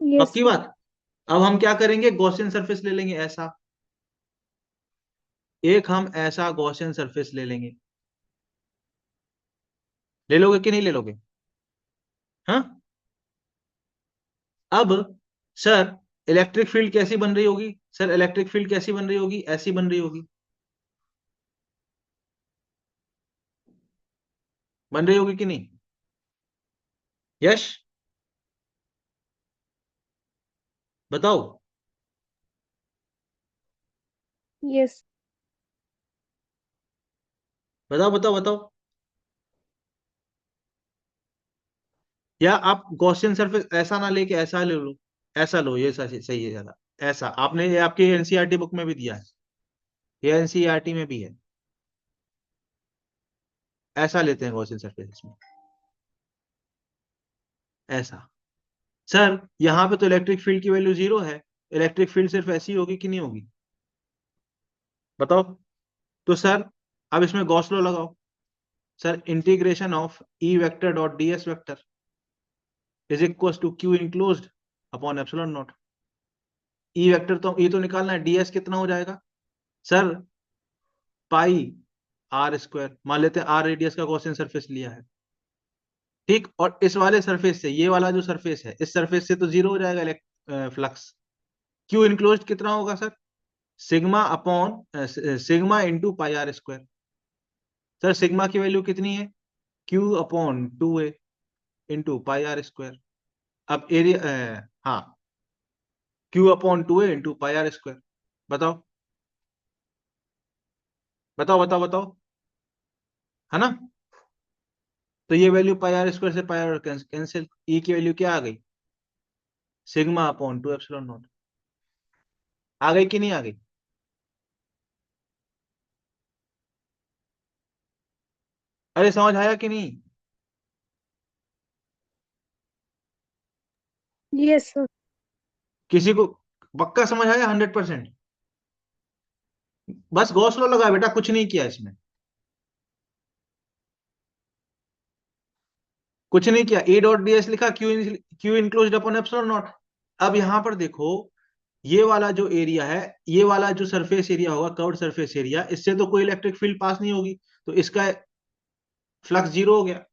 यस पक्की बात। अब हम क्या करेंगे, गॉसियन सरफेस ले लेंगे ऐसा, एक हम ऐसा गॉसियन सरफेस ले लेंगे, ले लोगे कि नहीं ले लोगे, हाँ। अब सर इलेक्ट्रिक फील्ड कैसी बन रही होगी, सर इलेक्ट्रिक फील्ड कैसी बन रही होगी, ऐसी बन रही होगी, बन रही होगी कि नहीं, यश बताओ यस। बताओ बताओ बताओ। या आप गॉसियन सरफेस ऐसा ना लेके ऐसा ले लो, ऐसा लो, ये सही है ज्यादा। ऐसा आपने, ये आपके एनसीईआरटी बुक में भी दिया है, ये एनसीईआरटी में भी है, ऐसा लेते हैं गॉसियन सरफेस इसमें, ऐसा। सर यहां पे तो इलेक्ट्रिक फील्ड की वैल्यू 0 है, इलेक्ट्रिक फील्ड सिर्फ ऐसी होगी कि नहीं होगी, बताओ। तो सर अब इसमें गॉस लॉ लगाओ, sir integration of E vector dot D S vector is equal to Q enclosed upon epsilon naught. E vector तो ये तो निकालना है, डीएस कितना हो जाएगा सर, पाई आर स्क्वायर, मान लेते हैं आर रेडियस का गॉसियन सरफेस लिया है, ठीक, और इस वाले सरफेस से, ये वाला जो सरफेस है, इस सरफेस से तो 0 हो जाएगा फ्लक्स। क्यू इनक्लोज्ड कितना होगा sir, sigma upon sigma into pi R square. Sir sigma की वैल्यू कितनी है, Q/2a into pi R square. अब एरिया, हाँ, Q/2a into pi R square. बताओ बताओ बताओ बताओ, है ना। तो ये वैल्यू पाई आर स्क्वायर से पाई आर कैंसिल, ई की वैल्यू क्या आ गई, सिग्मा अपॉन 2 एप्सिलॉन नॉट। आ गई कि नहीं आ गई, अरे समझ आया कि नहीं, यस सर। किसी को पक्का समझ आया, 100%। बस गॉस लॉ लगा बेटा, कुछ नहीं किया इसमें, कुछ नहीं किया, E डॉट ds लिखा, Q enclosed upon epsilon naught. अब यहां पर देखो, ये वाला जो एरिया है, ये वाला जो सरफेस एरिया होगा, कर्व्ड सरफेस एरिया, इससे तो कोई इलेक्ट्रिक फील्ड पास नहीं होगी, तो इसका फ्लक्स 0 हो गया।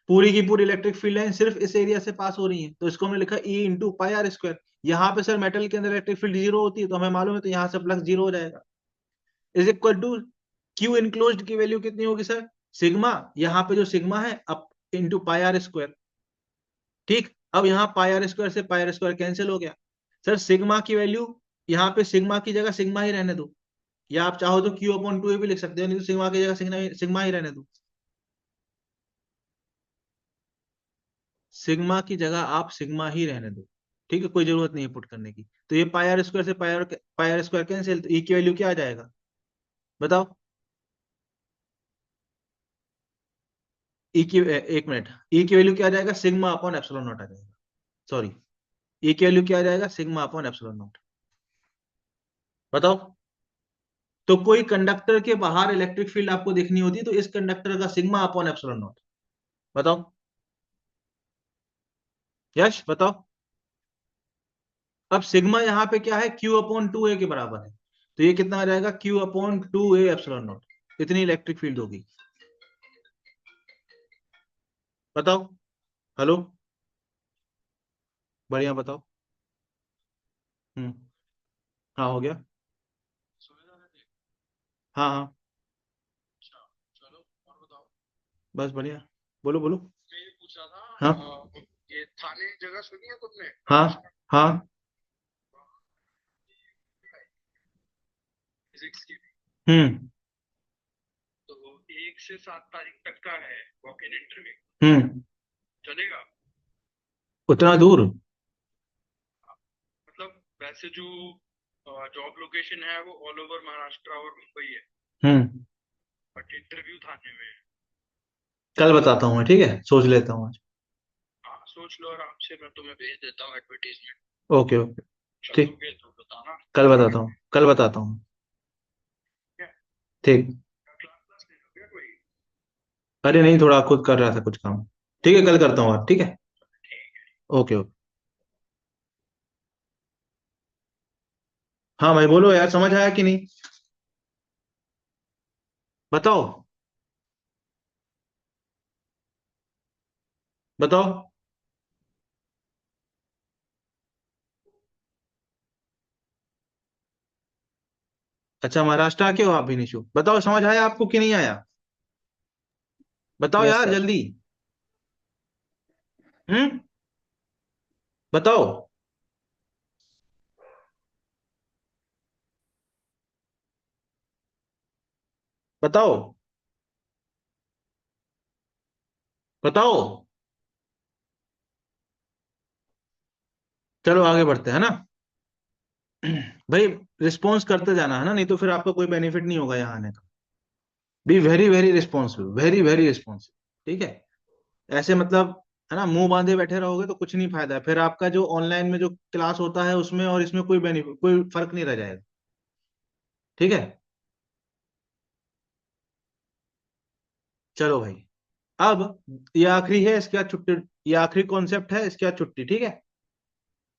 पूरी की पूरी इलेक्ट्रिक फील्ड लाइन सिर्फ इस एरिया से पास हो रही है, तो इसको हमने लिखा E into pi R square. यहाँ पे सर मेटल के अंदर इलेक्ट्रिक फील्ड 0 होती है, तो हमें मालूम है, तो यहाँ से फ्लक्स 0 हो जाएगा, is equal to Q enclosed की वैल्यू कितनी होगी सर, सिग्मा, यहाँ पे जो सिग्मा है अब इंटू पाई आर स्क्वायर, ठीक। अब यहाँ पाई आर स्क्वायर से पाई आर स्क्वायर कैंसिल हो गया। सर सिग्मा की वैल्यू, यहाँ पे सिग्मा की जगह सिग्मा ही रहने दो, या आप चाहो तो Q/2a भी लिख सकते हो, नहीं तो सिग्मा की जगह सिग्मा ही रहने दो, सिग्मा की जगह आप सिग्मा ही रहने दो, ठीक है, कोई जरूरत नहीं है पुट करने की। तो ये पाई आर स्क्वायर से पाई आर स्क्वायर कैंसिल, तो ई की वैल्यू क्या आ जाएगा, बताओ। ई की, एक मिनट, ई की वैल्यू क्या आ जाएगा, सिग्मा अपॉन एप्सिलॉन नॉट आ जाएगा, सॉरी, ई की वैल्यू क्या आ जाएगा, सिग्मा अपॉन एप्सिलॉन नॉट। बताओ। तो कोई कंडक्टर के बाहर इलेक्ट्रिक फील्ड आपको देखनी होती है, तो इस कंडक्टर का सिग्मा अपॉन एप्सिलॉन नॉट, बताओ, यश बताओ। अब सिग्मा यहाँ पे क्या है, Q/2a के बराबर है, तो ये कितना आ जाएगा, Q/2a एप्सिलॉन नॉट, इतनी इलेक्ट्रिक फील्ड होगी, बताओ, हेलो, बढ़िया बताओ। हाँ हो गया। हाँ हाँ, चलो और बताओ। बस बढ़िया, बोलो बोलो। मैं ये पूछ रहा था, हाँ ये थाने जगह सुनी है तुमने? हाँ हाँ। फिजिक्स की। हम्म तो 1 से 7 तारीख तक का है वॉक इन इंटरव्यू, हम्म। चलेगा? उतना दूर? मतलब वैसे जो जॉब लोकेशन है वो ऑल ओवर महाराष्ट्र और मुंबई है, हम्म। बट इंटरव्यू थाने में है। कल बताता हूँ मैं, ठीक है, सोच लेता हूँ आज। हाँ सोच लो आराम से, मैं तुम्हें भेज देता हूँ एडवर्टीजमेंट। ओके ओके, ठीक, चलोगे तो बताना। कल बताता हूँ, कल बताता हूँ। ठीक है। ठीक। क्लास क्लास ले लोगे कोई? अरे नहीं, थोड़ा खुद कर रहा था कुछ काम। ठीक है, कल करता हूँ आप, ठीक है। ठीक है। Okay okay. हाँ भाई बोलो यार, समझ आया कि नहीं, बताओ बताओ। अच्छा, महाराष्ट्र के हो आप भी, निशु, बताओ समझ आया आपको कि नहीं आया, बताओ यस यार सर। जल्दी। हम्म, बताओ। बताओ बताओ। चलो आगे बढ़ते हैं ना। भाई रिस्पॉन्स करते जाना है ना, नहीं तो फिर आपका कोई बेनिफिट नहीं होगा यहाँ आने का। Be very very responsible, very very responsible, ठीक है। ऐसे मतलब, है ना, मुंह बांधे बैठे रहोगे तो कुछ नहीं फायदा है, फिर आपका जो ऑनलाइन में जो क्लास होता है उसमें और इसमें कोई बेनिफिट, कोई फर्क नहीं रह जाएगा, ठीक है। चलो भाई, अब ये आखिरी है, इसके बाद छुट्टी। ये आखिरी कॉन्सेप्ट है, इसके बाद छुट्टी, ठीक है।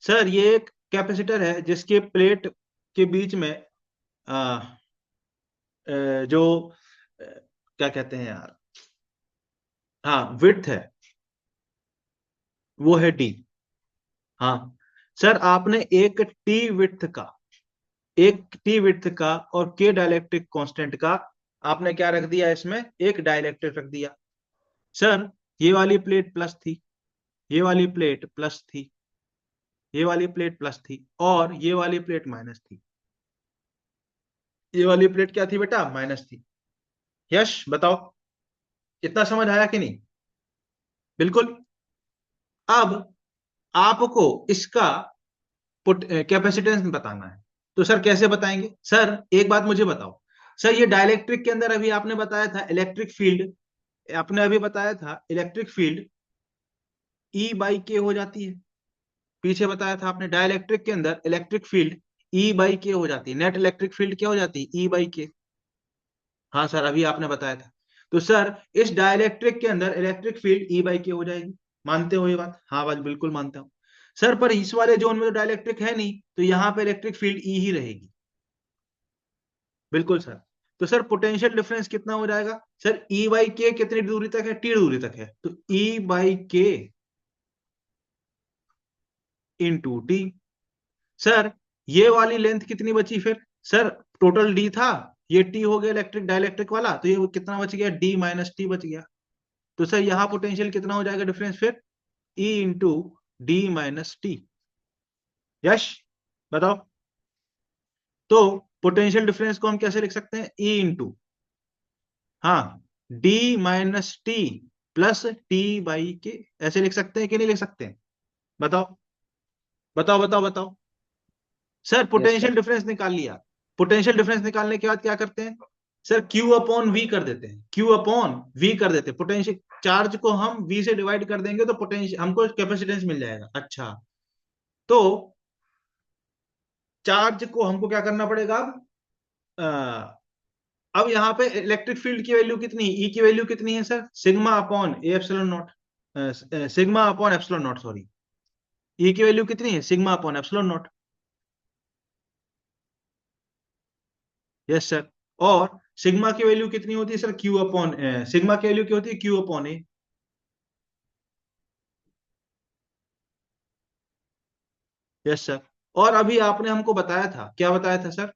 सर ये एक कैपेसिटर है जिसके प्लेट के बीच में आ, जो क्या कहते हैं यार, हाँ विड्थ है, वो है डी। हाँ सर, आपने एक टी विड्थ का और के डाइलेक्ट्रिक कांस्टेंट का आपने क्या रख दिया इसमें, एक डाइलेक्ट्रिक रख दिया। सर ये वाली प्लेट प्लस थी, ये वाली प्लेट प्लस थी, ये वाली प्लेट प्लस थी, और ये वाली प्लेट माइनस थी। ये वाली प्लेट क्या थी बेटा, माइनस थी। यश बताओ, इतना समझ आया कि नहीं? बिल्कुल। अब आपको इसका कैपेसिटेंस बताना है, तो सर कैसे बताएंगे? सर एक बात मुझे बताओ, सर ये डाइलेक्ट्रिक के अंदर अभी आपने बताया था इलेक्ट्रिक फील्ड, आपने अभी बताया था इलेक्ट्रिक फील्ड ई बाई के हो जाती है। पीछे बताया था आपने डाइलेक्ट्रिक के अंदर इलेक्ट्रिक फील्ड ई बाई के हो जाती है, नेट इलेक्ट्रिक फील्ड क्या हो जाती है, ई बाई के। हाँ सर, अभी आपने बताया था। तो सर इस डाइलेक्ट्रिक के अंदर इलेक्ट्रिक फील्ड ई बाई के हो जाएगी, मानते हो ये बात? हाँ बात बिल्कुल मानता हूं। सर पर इस वाले जोन में तो डाइलेक्ट्रिक है नहीं, तो यहां पे इलेक्ट्रिक फील्ड ई ही रहेगी। बिल्कुल सर। तो सर पोटेंशियल डिफरेंस कितना हो जाएगा? सर ई बाई के कितनी दूरी तक है, टी दूरी तक है, तो ई बाई के इंटू टी। सर ये वाली लेंथ कितनी बची फिर? सर टोटल डी था, ये टी हो गया इलेक्ट्रिक डाइलेक्ट्रिक वाला, तो ये कितना बच गया, डी माइनस टी बच गया। तो सर यहां पोटेंशियल कितना हो जाएगा डिफरेंस फिर, E into D minus T. Yes बताओ। तो पोटेंशियल डिफरेंस को हम कैसे लिख सकते हैं, ई इंटू, हाँ, D minus T plus T by के, ऐसे लिख सकते हैं कि नहीं लिख सकते हैं? बताओ बताओ बताओ बताओ। Sir yes potential sir. Difference निकाल लिया, पोटेंशियल डिफरेंस निकालने के बाद क्या करते हैं? सर क्यू अपॉन वी कर देते हैं, क्यू अपॉन वी कर देते हैं, पोटेंशियल चार्ज को हम वी से डिवाइड कर देंगे तो पोटेंशियल हमको कैपेसिटेंस मिल जाएगा। अच्छा, तो चार्ज को हमको क्या करना पड़ेगा अब यहाँ पे इलेक्ट्रिक फील्ड की वैल्यू कितनी, ई की वैल्यू कितनी है sir, sigma upon A epsilon naught, sigma upon epsilon naught, sorry, E की वैल्यू कितनी है, sigma upon epsilon naught. Yes sir. और सिग्मा की वैल्यू कितनी होती है सर, क्यू अपॉन, सिग्मा की वैल्यू क्या होती है, Q upon A. Yes sir. और अभी आपने हमको बताया था, क्या बताया था सर?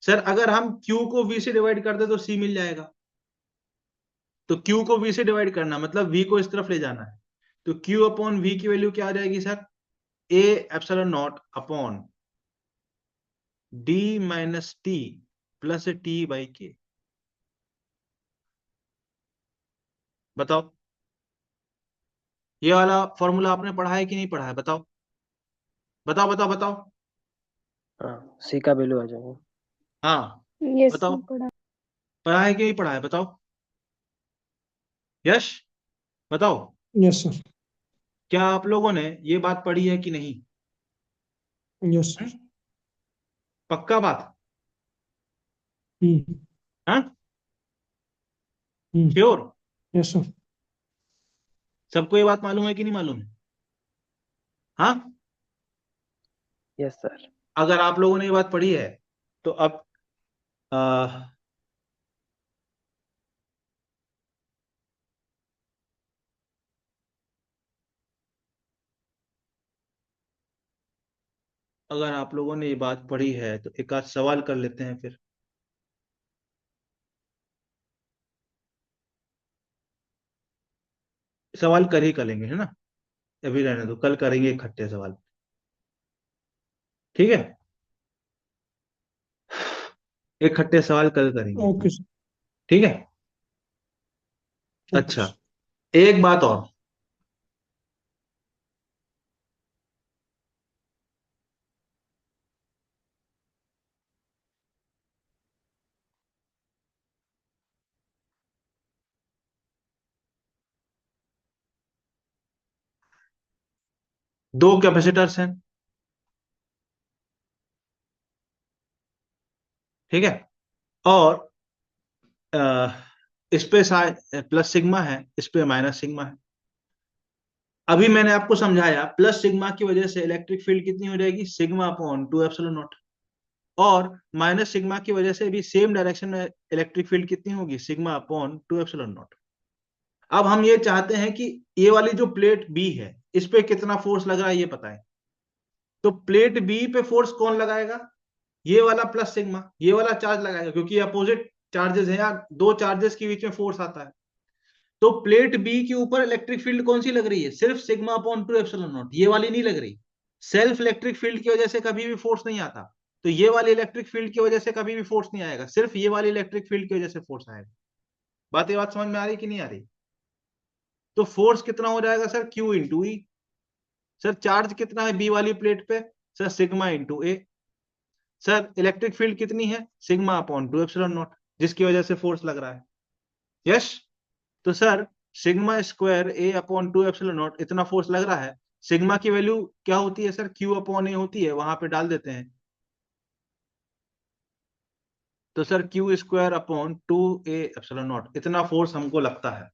सर अगर हम Q को V से डिवाइड कर दे तो C मिल जाएगा। तो Q को V से डिवाइड करना मतलब V को इस तरफ ले जाना है, तो Q अपॉन V की वैल्यू क्या आ जाएगी sir? A epsilon not upon D minus T plus T by K। बताओ, ये वाला फॉर्मूला आपने पढ़ा है कि नहीं पढ़ा है? बताओ बताओ बताओ बताओ। हाँ, सी का वैल्यू आ जाएगा। हाँ यस बताओ, सर, पढ़ा। पढ़ा है कि नहीं पढ़ा है? बताओ यश, बताओ यस सर। क्या आप लोगों ने ये बात पढ़ी है कि नहीं? Yes sir. पक्का बात? हम्म हाँ, हम्म। श्योर? Yes sir. सबको ये बात मालूम है कि नहीं मालूम है? हाँ, यस सर। अगर आप लोगों ने ये बात पढ़ी है तो अब अगर आप लोगों ने ये बात पढ़ी है तो एक आध सवाल कर लेते हैं फिर। सवाल कर ही करेंगे है ना, अभी रहने दो, कल करेंगे इकट्ठे सवाल। ठीक है, इकट्ठे सवाल कल करेंगे। Okay sir. ठीक है, ओके अच्छा सर। एक बात और, दो कैपेसिटर्स हैं, ठीक है, और इस पे प्लस सिग्मा है, इस पे माइनस सिग्मा है। अभी मैंने आपको समझाया प्लस सिग्मा की वजह से इलेक्ट्रिक फील्ड कितनी हो जाएगी? Sigma upon 2 epsilon not. और माइनस सिग्मा की वजह से भी सेम डायरेक्शन में इलेक्ट्रिक फील्ड कितनी होगी? Sigma upon 2 epsilon naught. अब हम ये चाहते हैं कि ये वाली जो प्लेट बी है इस पे कितना फोर्स लग रहा है ये पता है। तो प्लेट बी पे फोर्स कौन लगाएगा? ये वाला प्लस सिग्मा, ये वाला चार्ज लगाएगा, क्योंकि अपोजिट चार्जेस है यार, दो चार्जेस के बीच में फोर्स आता है। तो प्लेट बी के ऊपर इलेक्ट्रिक फील्ड कौन सी लग रही है? सिर्फ सिग्मा अपॉन 2 एप्सिलॉन नॉट, ये वाली नहीं लग रही। सेल्फ इलेक्ट्रिक फील्ड की वजह से कभी भी फोर्स नहीं आता, तो ये वाली इलेक्ट्रिक फील्ड की वजह से कभी भी फोर्स नहीं आएगा, सिर्फ ये वाली इलेक्ट्रिक फील्ड की वजह से फोर्स आएगा। ये बात समझ में आ रही कि नहीं आ रही? तो फोर्स कितना हो जाएगा सर? Q इंटू ई। सर चार्ज कितना है बी वाली प्लेट पे? सर सिग्मा इंटू ए। सर इलेक्ट्रिक फील्ड कितनी है? सिग्मा अपॉन 2 एप्सिलॉन नॉट, जिसकी वजह से फोर्स लग रहा है। यस, तो sir sigma square A upon 2 epsilon naught, इतना फोर्स लग रहा है। सिग्मा की वैल्यू क्या होती है सर? Q अपॉन ए होती है, वहां पे डाल देते हैं। तो sir Q square upon 2a epsilon naught, इतना फोर्स हमको लगता है।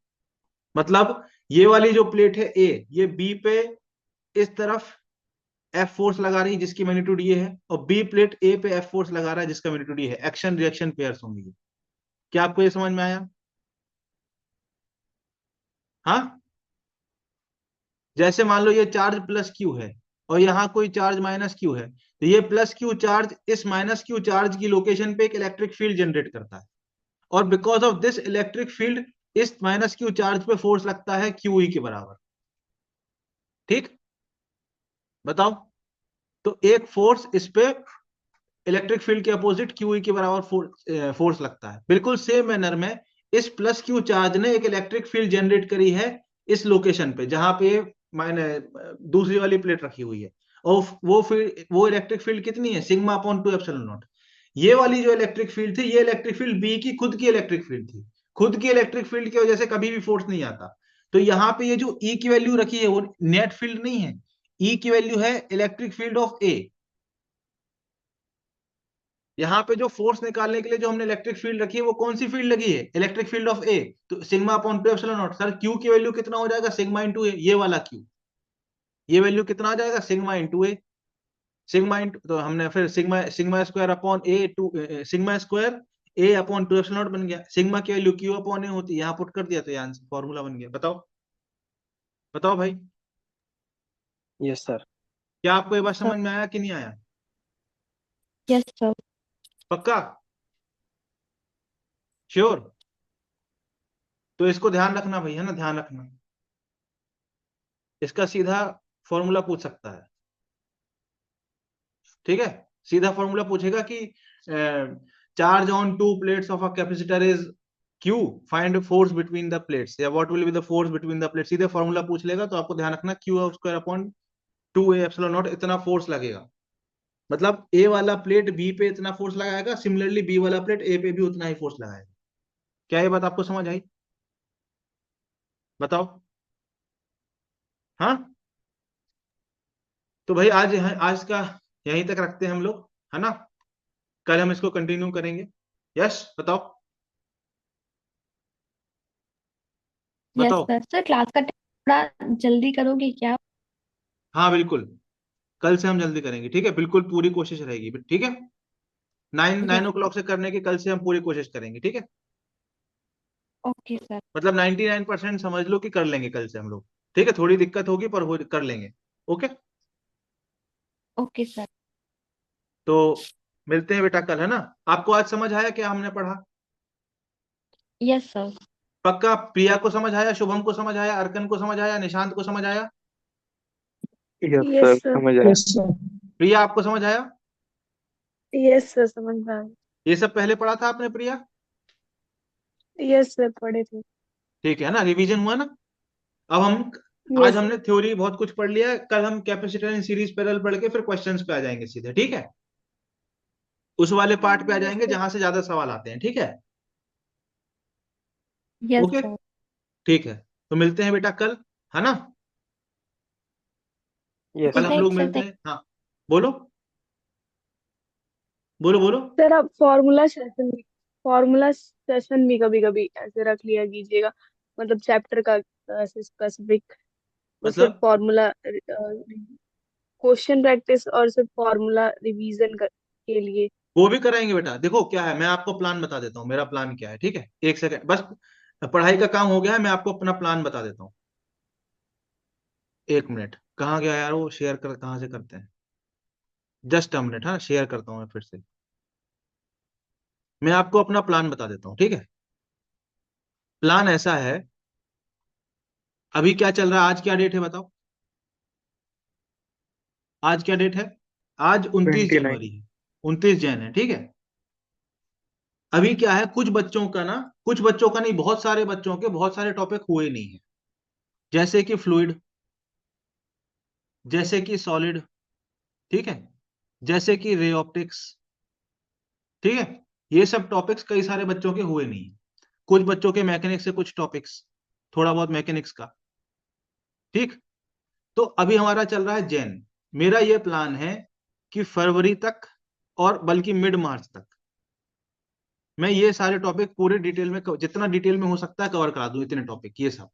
मतलब ये वाली जो प्लेट है ए, ये बी पे इस तरफ एफ फोर्स लगा रही है जिसकी मैग्नीट्यूड ये है, और बी प्लेट ए पे एफ फोर्स लगा रहा है जिसका मैग्नीट्यूड ये है। एक्शन रिएक्शन पेयर्स होंगे ये। क्या आपको ये समझ में आया? हाँ, जैसे मान लो ये चार्ज प्लस क्यू है और यहाँ कोई चार्ज माइनस क्यू है, तो ये प्लस क्यू चार्ज इस माइनस क्यू चार्ज की लोकेशन पे एक इलेक्ट्रिक फील्ड जनरेट करता है, और because of this electric field इस माइनस क्यू चार्ज पे फोर्स लगता है क्यू ई के बराबर। ठीक, बताओ। तो एक फोर्स इस पे इलेक्ट्रिक फील्ड के अपोजिट क्यू ई के बराबर फोर्स लगता है। बिल्कुल सेम मैनर में इस प्लस क्यू चार्ज ने एक इलेक्ट्रिक फील्ड जनरेट करी है इस लोकेशन पे जहां पे मैंने दूसरी वाली प्लेट रखी हुई है, और वो इलेक्ट्रिक फील्ड कितनी है? Sigma upon 2 epsilon not. ये वाली जो इलेक्ट्रिक फील्ड थी, ये इलेक्ट्रिक फील्ड बी की खुद की इलेक्ट्रिक फील्ड थी। खुद की इलेक्ट्रिक फील्ड की वजह से कभी भी फोर्स नहीं आता। तो यहाँ पे ये जो ई की वैल्यू रखी है वो नेट फील्ड नहीं है, ई की वैल्यू है इलेक्ट्रिक फील्ड ऑफ ए। यहाँ पे जो फोर्स निकालने के लिए जो हमने इलेक्ट्रिक फील्ड रखी है वो कौन सी फील्ड लगी है? इलेक्ट्रिक फील्ड ऑफ ए। तो sigma upon 2 epsilon naught. Sir Q की वैल्यू कितना हो जाएगा? सिग्मा इंटू ए, ये वाला क्यू, ये वैल्यू कितना आ जाएगा? Sigma into A. Sigma into, तो हमने फिर sigma sigma square upon A two, sigma square A upon 2 epsilon naught बन गया। सिग्मा की वैल्यू क्यू अपॉन ए होती है, यहाँ पुट कर दिया तो ये आंसर फॉर्मूला बन गया। बताओ बताओ भाई, यस सर। क्या आपको ये बात सर। समझ में आया कि नहीं आया? Yes sir. पक्का? श्योर? तो इसको ध्यान रखना भाई, है ना, ध्यान रखना। इसका सीधा फॉर्मूला पूछ सकता है, ठीक है। सीधा फॉर्मूला पूछेगा कि charge on two plates of a capacitor is Q, find force between the plates, या what will be the force between the plates, सीधे फॉर्मूला पूछ लेगा। तो आपको ध्यान रखना Q square upon 2A epsilon naught, इतना फोर्स लगेगा। मतलब A वाला प्लेट B पे इतना फोर्स लगाएगा, सिमिलरली B वाला प्लेट A पे भी उतना ही फोर्स लगाएगा। क्या ये बात आपको समझ आई? बताओ। हाँ, तो भाई आज का यहीं तक रखते हैं हम लोग, है ना। कल हम इसको कंटिन्यू करेंगे। यस, बताओ यस बताओ। सर। सर क्लास का टाइम थोड़ा जल्दी करोगे क्या? हाँ बिल्कुल, कल से हम जल्दी करेंगे, ठीक है, बिल्कुल पूरी कोशिश रहेगी, ठीक है। 9 यस। o'clock से करने की कल से हम पूरी कोशिश करेंगे, ठीक है। Okay sir. मतलब 99% समझ लो कि कर लेंगे कल से हम लोग, ठीक है। थोड़ी दिक्कत होगी पर कर लेंगे, ओके। Okay sir. तो मिलते हैं बेटा कल, है ना। आपको आज समझ आया क्या हमने पढ़ा? Yes sir. पक्का? प्रिया को समझ आया, शुभम को समझ आया, अर्कन को समझ आया, निशांत को समझ आया? Yes yes sir, sir. समझ आया। Yes sir. प्रिया आपको समझ आया? यस सर, समझ में आ ये सब पहले पढ़ा था आपने प्रिया? गया। यस सर, पढ़े थे। ठीक है ना, रिवीजन हुआ ना। अब हम आज यस हमने थ्योरी बहुत कुछ पढ़ लिया है, कल हम कैपेसिटर इन सीरीज पैरेलल पढ़ के फिर क्वेश्चंस पे आ जाएंगे सीधे, ठीक है। उस वाले पार्ट पे आ जाएंगे सर। जहां से ज्यादा सवाल आते हैं, ठीक है। Yes okay, sir. ठीक है। तो मिलते हैं बेटा कल, है ना। यस कल गुड हम सर। लोग नाइट सर। मिलते हैं, हाँ। बोलो बोलो बोलो। सर आप फॉर्मूला सेशन भी कभी कभी ऐसे रख लिया कीजिएगा, मतलब चैप्टर का ऐसे स्पेसिफिक, तो सिर्फ मतलब फॉर्मूला क्वेश्चन प्रैक्टिस और सिर्फ फॉर्मूला रिवीजन के लिए। वो भी कराएंगे बेटा। देखो क्या है, मैं आपको प्लान बता देता हूँ, मेरा प्लान क्या है, ठीक है। एक सेकंड बस, पढ़ाई का काम हो गया है, मैं आपको अपना प्लान बता देता हूँ। 1 मिनट, कहाँ गया यार वो, शेयर कर कहाँ से करते हैं, जस्ट अ मिनट, हाँ शेयर करता हूँ मैं फिर से। मैं आपको अपना प्लान बता देता हूँ, ठीक है। प्लान ऐसा है, अभी क्या चल रहा है, आज क्या डेट है बताओ, आज क्या डेट है? आज 29 29। जनवरी है, 29 जन है, ठीक है। अभी क्या है, कुछ बच्चों का ना, कुछ बच्चों का नहीं, बहुत सारे बच्चों के बहुत सारे टॉपिक हुए नहीं है, जैसे कि फ्लूइड, जैसे कि सॉलिड, ठीक है, जैसे कि रे ऑप्टिक्स, ठीक है। ये सब टॉपिक्स कई सारे बच्चों के हुए नहीं है। कुछ बच्चों के मैकेनिक्स से कुछ टॉपिक्स, थोड़ा बहुत मैकेनिक्स का, ठीक। तो अभी हमारा चल रहा है जैन। मेरा ये प्लान है कि फरवरी तक, और बल्कि मिड मार्च तक मैं ये सारे टॉपिक पूरे डिटेल में, जितना डिटेल में हो सकता है कवर करा दूं, इतने टॉपिक ये सब।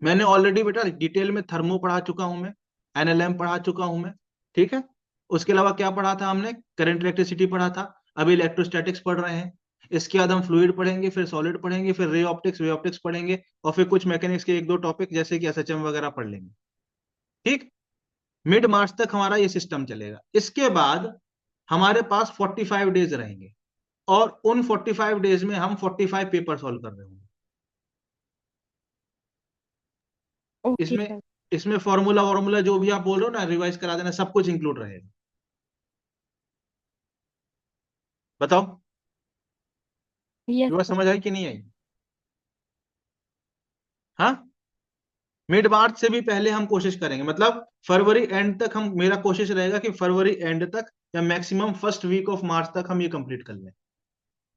मैंने ऑलरेडी बेटा डिटेल में थर्मो पढ़ा चुका हूं मैं, एनएलएम पढ़ा चुका हूं मैं, ठीक है। उसके अलावा क्या पढ़ा था हमने, करंट इलेक्ट्रिसिटी पढ़ा था, अभी इलेक्ट्रोस्टैटिक्स पढ़ रहे हैं। इसके बाद हम फ्लूइड पढ़ेंगे, फिर सॉलिड पढ़ेंगे, फिर रे ऑप्टिक्स पढ़ेंगे, और फिर कुछ मैकेनिक्स के 1-2 टॉपिक जैसे कि एसएचएम वगैरह पढ़ लेंगे, ठीक। मिड मार्च तक हमारा ये सिस्टम चलेगा। इसके बाद हमारे पास 45 डेज रहेंगे, और उन 45 डेज में हम 45 पेपर सॉल्व कर रहे होंगे। ओके इसमें सर। इसमें फॉर्मूला जो भी आप बोल रहे हो ना, रिवाइज करा देना, सब कुछ इंक्लूड रहेगा। बताओ, यस ये बात सर। समझ आई कि नहीं आई? हाँ, मिड मार्च से भी पहले हम कोशिश करेंगे, मतलब फरवरी एंड तक हम, मेरा कोशिश रहेगा कि फरवरी एंड तक या maximum first week of March तक हम ये कंप्लीट कर लें,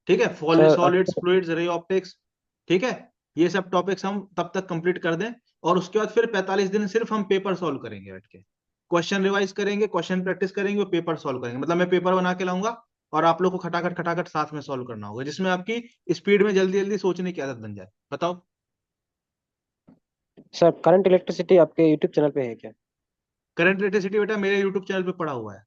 ठीक है। Sir solids, fluids, ray optics, ठीक है। ये सब टॉपिक्स हम तब तक कंप्लीट कर दें, और उसके बाद फिर 45 दिन सिर्फ हम पेपर सॉल्व करेंगे बैठ के, क्वेश्चन रिवाइज करेंगे, क्वेश्चन प्रैक्टिस करेंगे और पेपर सॉल्व करेंगे। मतलब मैं पेपर बना के लाऊंगा और आप लोग को खटाखट खटाखट साथ में सॉल्व करना होगा, जिसमें आपकी स्पीड में जल्दी जल्दी सोचने की आदत बन जाए। बताओ। सर करंट इलेक्ट्रिसिटी आपके यूट्यूब चैनल पे है क्या? करंट इलेक्ट्रिसिटी बेटा मेरे यूट्यूब चैनल पे पड़ा हुआ है,